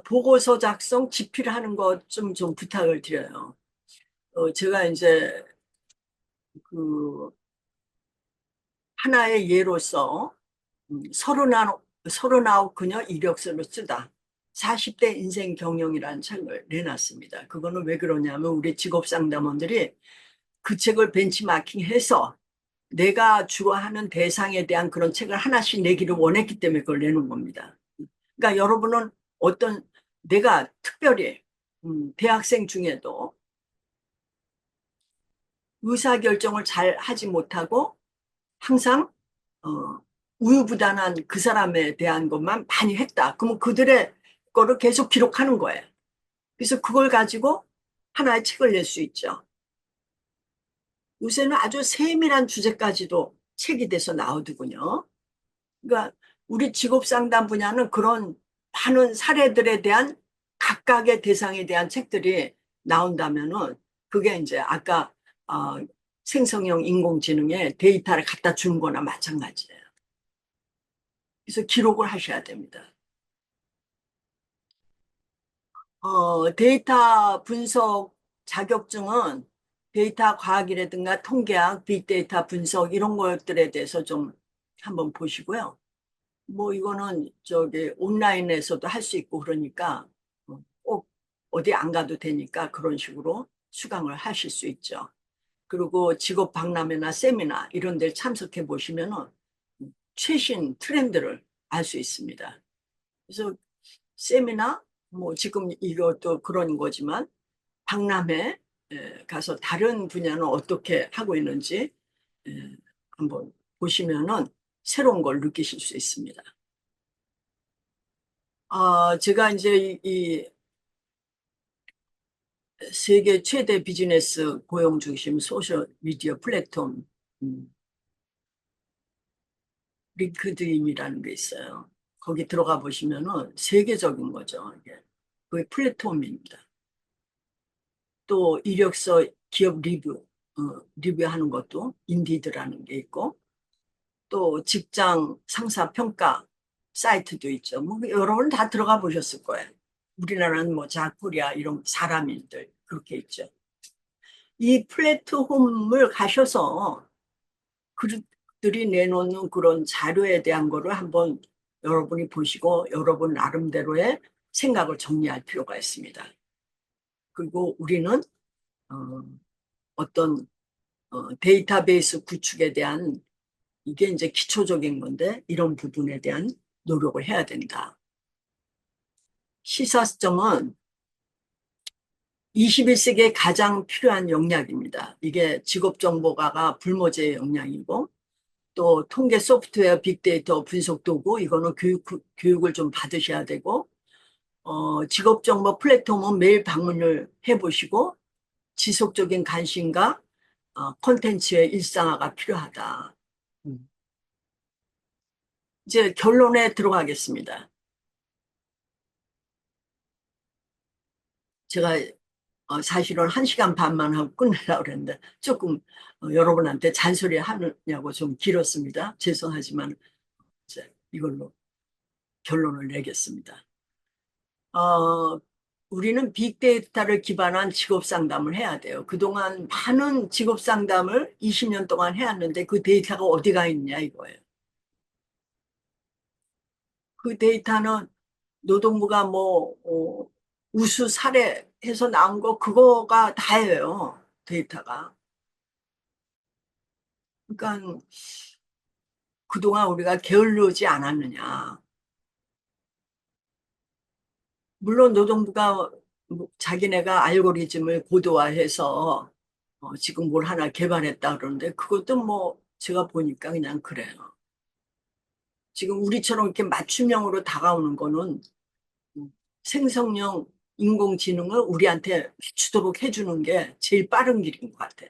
보고서 작성, 집필하는 것 좀 부탁을 드려요. 제가 이제 그 하나의 예로서 39 그녀 이력서를 쓰다. 40대 인생 경영이라는 책을 내놨습니다. 그거는 왜 그러냐면 우리 직업 상담원들이 그 책을 벤치마킹해서 내가 주로 하는 대상에 대한 그런 책을 하나씩 내기를 원했기 때문에 그걸 내놓은 겁니다. 그러니까 여러분은 어떤 내가 특별히 대학생 중에도 의사결정을 잘 하지 못하고 항상 어, 우유부단한 그 사람에 대한 것만 많이 했다. 그러면 그들의 거를 계속 기록하는 거예요. 그래서 그걸 가지고 하나의 책을 낼 수 있죠. 요새는 아주 세밀한 주제까지도 책이 돼서 나오더군요. 그러니까 우리 직업 상담 분야는 그런 많은 사례들에 대한 각각의 대상에 대한 책들이 나온다면은 그게 이제 아까 어, 생성형 인공지능에 데이터를 갖다 주는 거나 마찬가지예요. 그래서 기록을 하셔야 됩니다. 데이터 분석 자격증은 데이터 과학이라든가 통계학, 빅데이터 분석 이런 것들에 대해서 좀 한번 보시고요. 뭐 이거는 저기 온라인에서도 할 수 있고 그러니까 꼭 어디 안 가도 되니까 그런 식으로 수강을 하실 수 있죠. 그리고 직업 박람회나 세미나 이런 데 참석해 보시면은 최신 트렌드를 알 수 있습니다. 그래서 세미나 뭐 지금 이것도 그런 거지만 박람회 가서 다른 분야는 어떻게 하고 있는지 에, 한번 보시면은 새로운 걸 느끼실 수 있습니다. 제가 이제 이 세계 최대 비즈니스 고용 중심 소셜 미디어 플랫폼 음, 링크드인이라는 게 있어요. 거기 들어가 보시면은 세계적인 거죠. 이게 그 플랫폼입니다. 또 이력서 기업 리뷰하는 것도 인디드라는 게 있고 또 직장 상사 평가 사이트도 있죠. 뭐 여러분 다 들어가 보셨을 거예요. 우리나라는 뭐 자코리아 이런 사람인들 그렇게 있죠. 이 플랫폼을 가셔서 그들이 내놓는 그런 자료에 대한 거를 한번 여러분이 보시고 여러분 나름대로의 생각을 정리할 필요가 있습니다. 그리고 우리는 어, 어떤 데이터베이스 구축에 대한 이게 이제 기초적인 건데 이런 부분에 대한 노력을 해야 된다. 시사점은 21세기에 가장 필요한 역량입니다. 이게 직업정보가가 불모지의 역량이고 또 통계 소프트웨어 빅데이터 분석 도구 이거는 교육을 좀 받으셔야 되고 직업정보 플랫폼은 매일 방문을 해보시고 지속적인 관심과 콘텐츠의 일상화가 필요하다. 음. 이제 결론에 들어가겠습니다. 제가 사실은 1시간 반만 하고 끝내려고 그랬는데 조금 여러분한테 잔소리 하느냐고 좀 길었습니다. 죄송하지만 이제 이걸로 결론을 내겠습니다. 어, 우리는 빅데이터를 기반한 직업 상담을 해야 돼요. 그동안 많은 직업 상담을 20년 동안 해왔는데 그 데이터가 어디가 있냐 이거예요. 그 데이터는 노동부가 뭐 우수 사례해서 나온 거 그거가 다예요. 데이터가. 그러니까 그동안 우리가 게을르지 않았느냐. 물론 노동부가 뭐 자기네가 알고리즘을 고도화해서 지금 뭘 하나 개발했다 그러는데 그것도 뭐 제가 보니까 그냥 그래요. 지금 우리처럼 이렇게 맞춤형으로 다가오는 거는 생성형 인공지능을 우리한테 맞추도록 해주는 게 제일 빠른 길인 것 같아.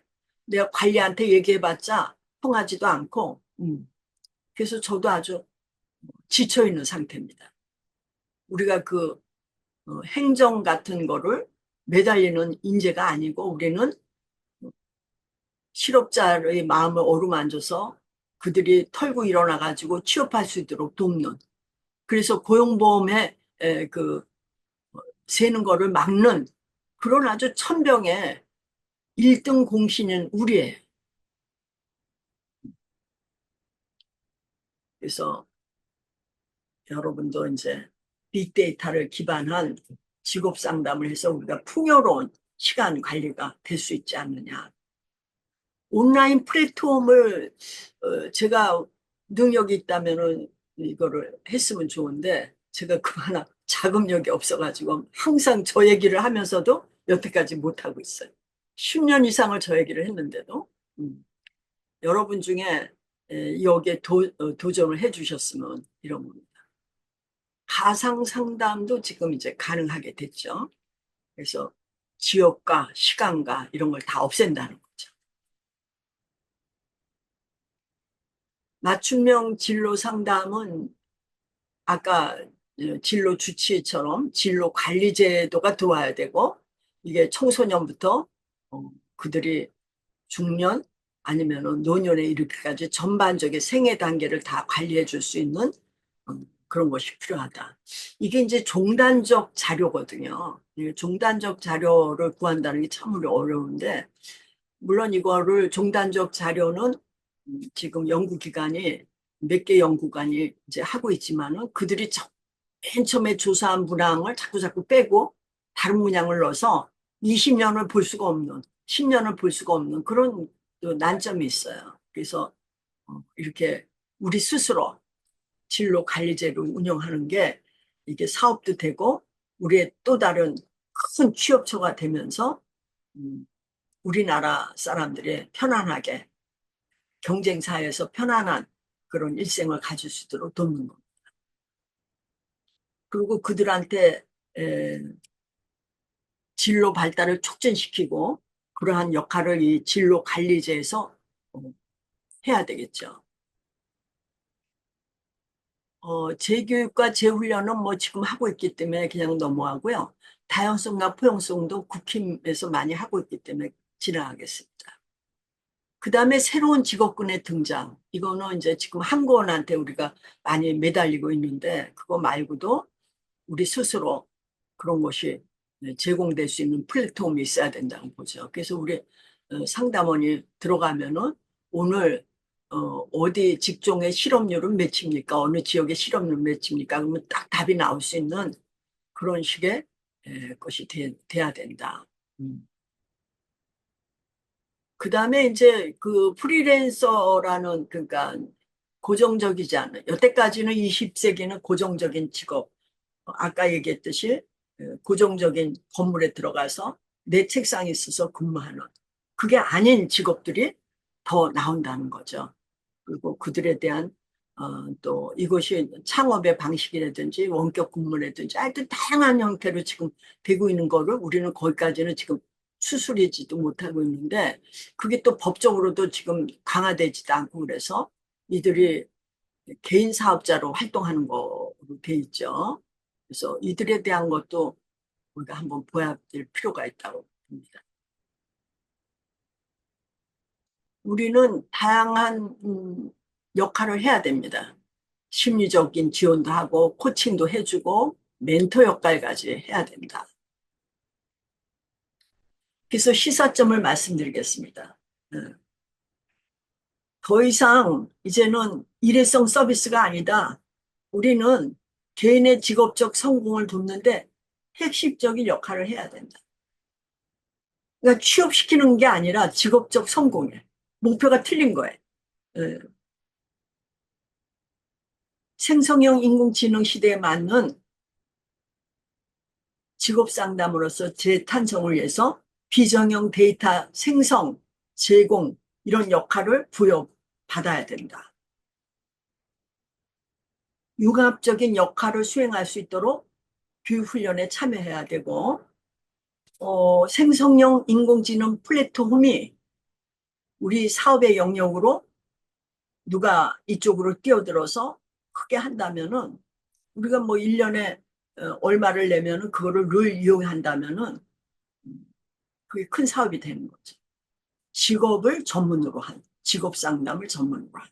내가 관리한테 얘기해봤자 통하지도 않고, 그래서 저도 아주 지쳐 있는 상태입니다. 우리가 그 행정 같은 거를 매달리는 인재가 아니고 우리는 실업자의 마음을 어루만져서 그들이 털고 일어나가지고 취업할 수 있도록 돕는. 그래서 고용보험에 그 세는 거를 막는 그런 아주 천병의 1등 공신은 우리예요. 그래서 여러분도 이제 빅데이터를 기반한 직업 상담을 해서 우리가 풍요로운 시간 관리가 될 수 있지 않느냐. 온라인 플랫폼을 제가 능력이 있다면은 이거를 했으면 좋은데 제가 그만한 자금력이 없어가지고 항상 저 얘기를 하면서도 여태까지 못하고 있어요. 10년 이상을 저 얘기를 했는데도 여러분 중에 여기에 도전을 해주셨으면 이런 겁니다. 가상 상담도 지금 이제 가능하게 됐죠. 그래서 지역과 시간과 이런 걸 다 없앤다는 거죠. 맞춤형 진로 상담은 아까 진로 주치의처럼 진로 관리 제도가 들어와야 되고 이게 청소년부터 그들이 중년 아니면은 노년에 이르기까지 전반적인 생애 단계를 다 관리해 줄 수 있는 그런 것이 필요하다. 이게 이제 종단적 자료거든요. 이 종단적 자료를 구한다는 게 참 어려운데 물론 이거를 종단적 자료는 지금 연구기관이 몇 개 연구관이 이제 하고 있지만은 그들이 맨 처음에 조사한 문항을 자꾸 빼고 다른 문항을 넣어서 20년을 볼 수가 없는, 10년을 볼 수가 없는 그런 또 난점이 있어요. 그래서 이렇게 우리 스스로 진로 관리제를 운영하는 게 이게 사업도 되고 우리의 또 다른 큰 취업처가 되면서 음, 우리나라 사람들이 편안하게 경쟁사에서 편안한 그런 일생을 가질 수 있도록 돕는 겁니다. 그리고 그들한테 진로 발달을 촉진시키고 그러한 역할을 이 진로 관리제에서 어, 해야 되겠죠. 재교육과 재훈련은 뭐 지금 하고 있기 때문에 그냥 넘어가고요. 다양성과 포용성도 국힘에서 많이 하고 있기 때문에 진행하겠습니다. 그다음에 새로운 직업군의 등장. 이거는 이제 지금 한국어한테 우리가 많이 매달리고 있는데 그거 말고도 우리 스스로 그런 것이 제공될 수 있는 플랫폼이 있어야 된다고 보죠. 그래서 우리 상담원이 들어가면은 오늘 어디 직종의 실업률은 몇입니까? 어느 지역의 실업률은 몇입니까? 그러면 딱 답이 나올 수 있는 그런 식의 것이 돼야 된다. 음. 그다음에 이제 그 프리랜서라는 그러니까 고정적이지 않은 여태까지는 20세기는 고정적인 직업 아까 얘기했듯이 고정적인 건물에 들어가서 내 책상에 있어서 근무하는 그게 아닌 직업들이 더 나온다는 거죠. 그리고 그들에 대한 또 이것이 창업의 방식이라든지 원격 근무라든지 하여튼 다양한 형태로 지금 되고 있는 거를 우리는 거기까지는 지금 수술이지도 못하고 있는데 그게 또 법적으로도 지금 강화되지도 않고 그래서 이들이 개인 사업자로 활동하는 거로 돼 있죠. 그래서 이들에 대한 것도 우리가 한번 보야 될 필요가 있다고 봅니다. 우리는 다양한 역할을 해야 됩니다. 심리적인 지원도 하고 코칭도 해주고 멘토 역할까지 해야 된다. 그래서 시사점을 말씀드리겠습니다. 더 이상 이제는 일회성 서비스가 아니다. 우리는 개인의 직업적 성공을 돕는데 핵심적인 역할을 해야 된다. 그러니까 취업시키는 게 아니라 직업적 성공에 목표가 틀린 거예요. 예. 생성형 인공지능 시대에 맞는 직업 상담으로서 재탄생을 위해서 비정형 데이터 생성, 제공 이런 역할을 부여받아야 된다. 융합적인 역할을 수행할 수 있도록 교육훈련에 참여해야 되고 생성형 인공지능 플랫폼이 우리 사업의 영역으로 누가 이쪽으로 뛰어들어서 크게 한다면은 우리가 뭐 1년에 얼마를 내면은 그거를 를 이용한다면은 그게 큰 사업이 되는 거죠. 직업을 전문으로 한, 직업 상담을 전문으로 한.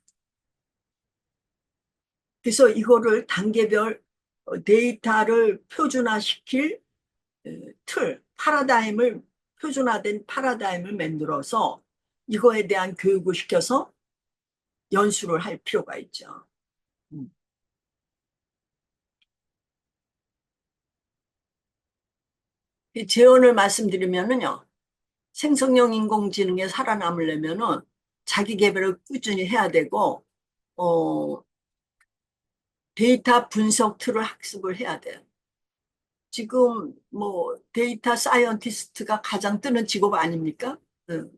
그래서 이거를 단계별 데이터를 표준화시킬 틀, 파라다임을 표준화된 파라다임을 만들어서 이거에 대한 교육을 시켜서 연수를 할 필요가 있죠. 음. 이 재원을 말씀드리면은요. 생성형 인공지능에 살아남으려면은 자기 개발을 꾸준히 해야 되고 어, 데이터 분석 툴을 학습을 해야 돼요. 지금 뭐 데이터 사이언티스트가 가장 뜨는 직업 아닙니까? 응.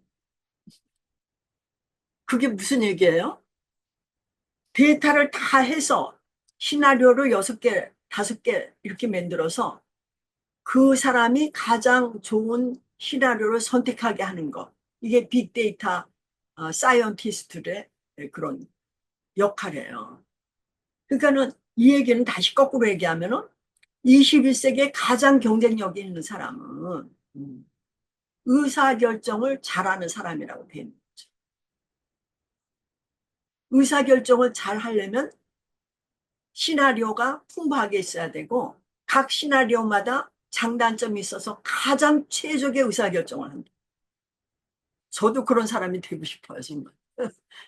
그게 무슨 얘기예요? 데이터를 다 해서 시나리오를 6개, 5개 이렇게 만들어서 그 사람이 가장 좋은 시나리오를 선택하게 하는 것. 이게 빅데이터 사이언티스트의 그런 역할이에요. 그러니까는 이 얘기는 다시 거꾸로 얘기하면은 21세기에 가장 경쟁력이 있는 사람은 의사결정을 잘하는 사람이라고 돼 있는 거죠. 의사결정을 잘 하려면 시나리오가 풍부하게 있어야 되고 각 시나리오마다 장단점이 있어서 가장 최적의 의사결정을 한다. 저도 그런 사람이 되고 싶어요, 정말.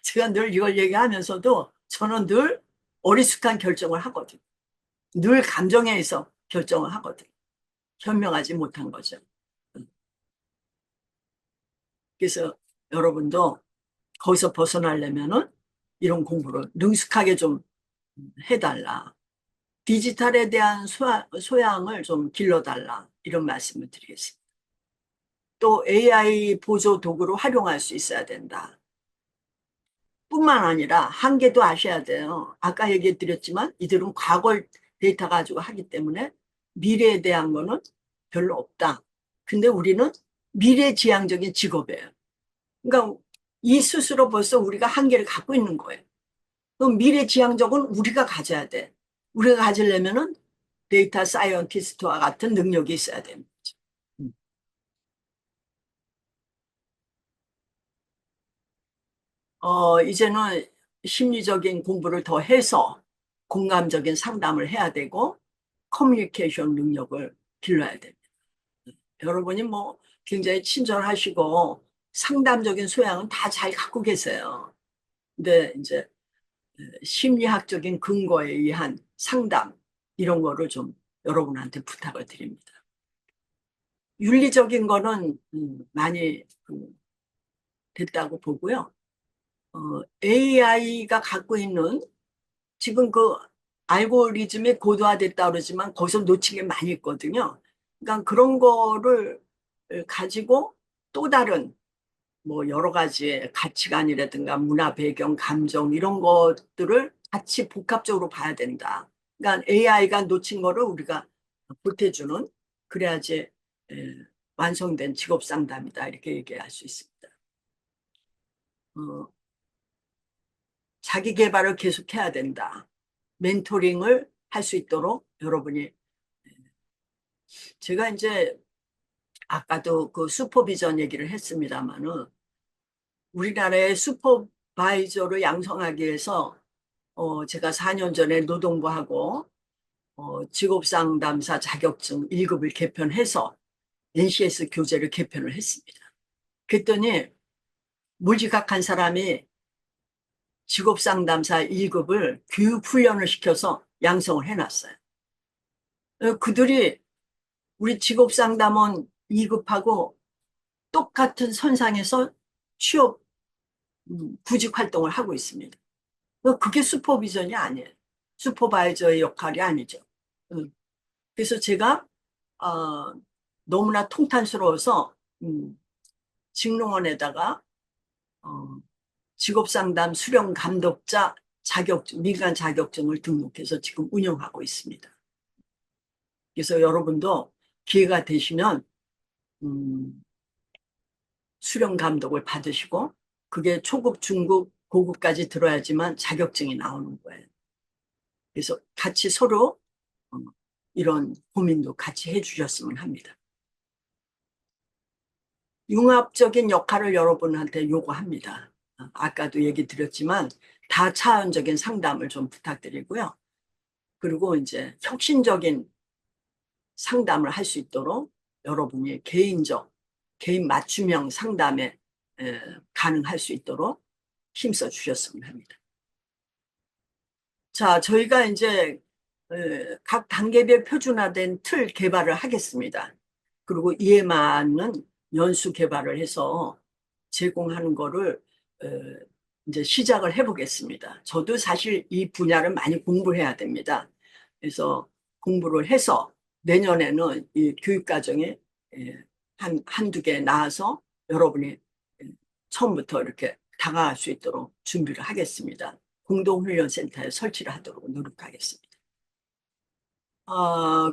제가 늘 이걸 얘기하면서도 저는 늘 어리숙한 결정을 하거든요. 늘 감정에 의해서 결정을 하거든요. 현명하지 못한 거죠. 그래서 여러분도 거기서 벗어나려면은 이런 공부를 능숙하게 좀 해달라. 디지털에 대한 소양을 좀 길러달라. 이런 말씀을 드리겠습니다. 또 AI 보조 도구로 활용할 수 있어야 된다. 뿐만 아니라 한계도 아셔야 돼요. 아까 얘기해 드렸지만 이들은 과거 데이터 가지고 하기 때문에 미래에 대한 거는 별로 없다. 근데 우리는 미래지향적인 직업이에요. 그러니까 이 스스로 벌써 우리가 한계를 갖고 있는 거예요. 그럼 미래지향적은 우리가 가져야 돼. 우리가 가지려면은 데이터 사이언티스트와 같은 능력이 있어야 되는 거죠. 음. 이제는 심리적인 공부를 더 해서 공감적인 상담을 해야 되고 커뮤니케이션 능력을 길러야 됩니다. 여러분이 뭐 굉장히 친절하시고 상담적인 소양은 다 잘 갖고 계세요. 근데 이제 심리학적인 근거에 의한 상담 이런 거를 좀 여러분한테 부탁을 드립니다. 윤리적인 거는 많이 됐다고 보고요. AI가 갖고 있는 지금 그 알고리즘이 고도화됐다 그러지만 거기서 놓친 게 많이 있거든요. 그러니까 그런 거를 가지고 또 다른 뭐 여러 가지 가치관이라든가 문화 배경, 감정 이런 것들을 같이 복합적으로 봐야 된다. 그러니까 AI가 놓친 거를 우리가 보태주는 그래야지 에, 완성된 직업 상담이다 이렇게 얘기할 수 있습니다. 어, 자기 개발을 계속해야 된다. 멘토링을 할 수 있도록 여러분이 제가 이제 아까도 그 슈퍼비전 얘기를 했습니다마는 우리나라의 슈퍼바이저를 양성하기 위해서 제가 4년 전에 노동부하고 직업상담사 자격증 1급을 개편해서 NCS 교재를 개편을 했습니다. 그랬더니 무지각한 사람이 직업상담사 1급을 교육훈련을 시켜서 양성을 해놨어요. 그들이 우리 직업상담원 2급하고 똑같은 선상에서 취업 구직 활동을 하고 있습니다. 그게 슈퍼비전이 아니에요. 슈퍼바이저의 역할이 아니죠. 음, 그래서 제가 어, 너무나 통탄스러워서 직능원에다가 어, 직업상담 수련 감독자 자격증, 민간 자격증을 등록해서 지금 운영하고 있습니다. 그래서 여러분도 기회가 되시면 음, 수련 감독을 받으시고 그게 초급, 중급, 고급까지 들어야지만 자격증이 나오는 거예요. 그래서 같이 서로 어, 이런 고민도 같이 해주셨으면 합니다. 융합적인 역할을 여러분한테 요구합니다. 아까도 얘기 드렸지만 다차원적인 상담을 좀 부탁드리고요. 그리고 이제 혁신적인 상담을 할 수 있도록 여러분이 개인 맞춤형 상담에 가능할 수 있도록 힘써 주셨으면 합니다. 자, 저희가 이제 각 단계별 표준화된 틀 개발을 하겠습니다. 그리고 이에 맞는 연수 개발을 해서 제공하는 거를 어, 이제 시작을 해보겠습니다. 저도 사실 이 분야를 많이 공부해야 됩니다. 그래서 공부를 해서 내년에는 이 교육과정에 한두 개 나와서 여러분이 처음부터 이렇게 다가갈 수 있도록 준비를 하겠습니다. 공동훈련센터에 설치를 하도록 노력하겠습니다.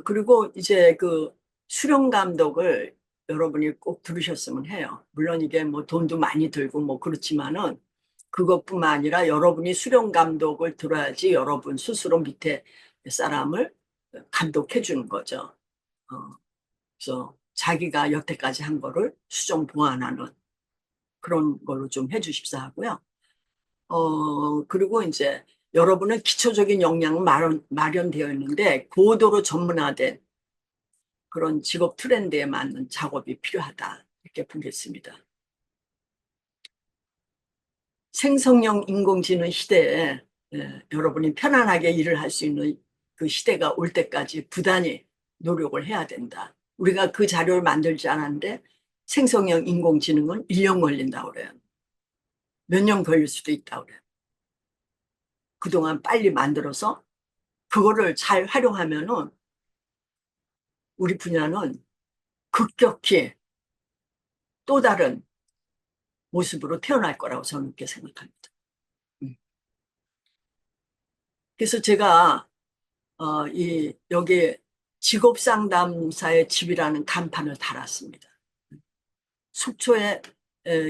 그리고 이제 그 수련 감독을 여러분이 꼭 들으셨으면 해요. 물론 이게 뭐 돈도 많이 들고 뭐 그렇지만은 그것뿐만 아니라 여러분이 수련 감독을 들어야지 여러분 스스로 밑에 사람을 감독해 주는 거죠. 어, 그래서 자기가 여태까지 한 거를 수정 보완하는 그런 걸로 좀 해주십사 하고요. 그리고 이제 여러분은 기초적인 역량은 마련되어 있는데 고도로 전문화된 그런 직업 트렌드에 맞는 작업이 필요하다. 이렇게 보겠습니다. 생성형 인공지능 시대에 여러분이 편안하게 일을 할 수 있는 그 시대가 올 때까지 부단히 노력을 해야 된다. 우리가 그 자료를 만들지 않았는데 생성형 인공지능은 1년 걸린다고 그래요. 몇 년 걸릴 수도 있다고 그래요. 그동안 빨리 만들어서 그거를 잘 활용하면은 우리 분야는 급격히 또 다른 모습으로 태어날 거라고 저는 그렇게 생각합니다. 음. 그래서 제가 여기 직업상담사의 집이라는 간판을 달았습니다. 속초에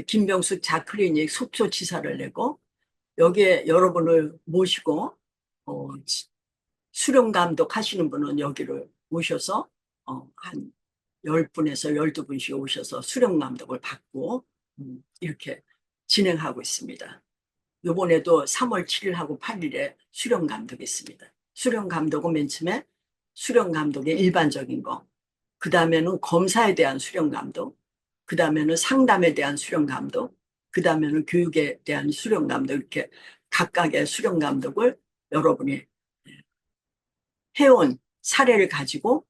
김병숙 자클리닉 속초 지사를 내고 여기에 여러분을 모시고 수련 감독 하시는 분은 여기를 모셔서 한 10분에서 12분씩 오셔서 수련 감독을 받고 이렇게 진행하고 있습니다. 요번에도 3월 7일하고 8일에 수련 감독이 있습니다. 수련 감독은 맨 처음에 수련 감독의 일반적인 거, 그 다음에는 검사에 대한 수련 감독, 그 다음에는 상담에 대한 수련 감독, 그 다음에는 교육에 대한 수련 감독, 이렇게 각각의 수련 감독을 여러분이 해온 사례를 가지고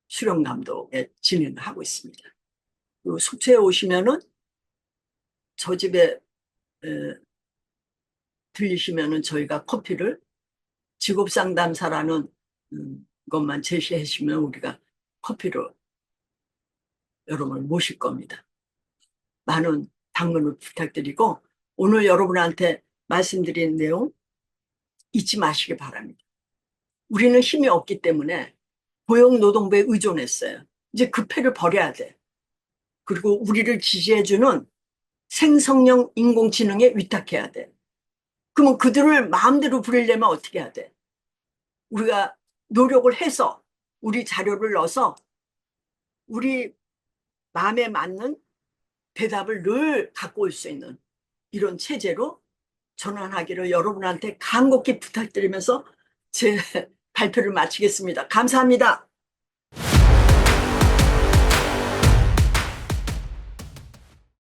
수련 감독에 진행을 하고 있습니다. 그리고 속초에 오시면은 저 집에 들리시면은 저희가 커피를 직업 상담사라는 것만 제시해 주시면 우리가 커피로 여러분을 모실 겁니다. 많은 방문을 부탁드리고 오늘 여러분한테 말씀드린 내용 잊지 마시기 바랍니다. 우리는 힘이 없기 때문에 고용노동부에 의존했어요. 이제 그 패를 버려야 돼. 그리고 우리를 지지해주는 생성형 인공지능에 위탁해야 돼. 그러면 그들을 마음대로 부리려면 어떻게 해야 돼? 우리가 노력을 해서 우리 자료를 넣어서 우리 마음에 맞는 대답을 늘 갖고 올 수 있는 이런 체제로 전환하기를 여러분한테 간곡히 부탁드리면서 제 발표를 마치겠습니다. 감사합니다.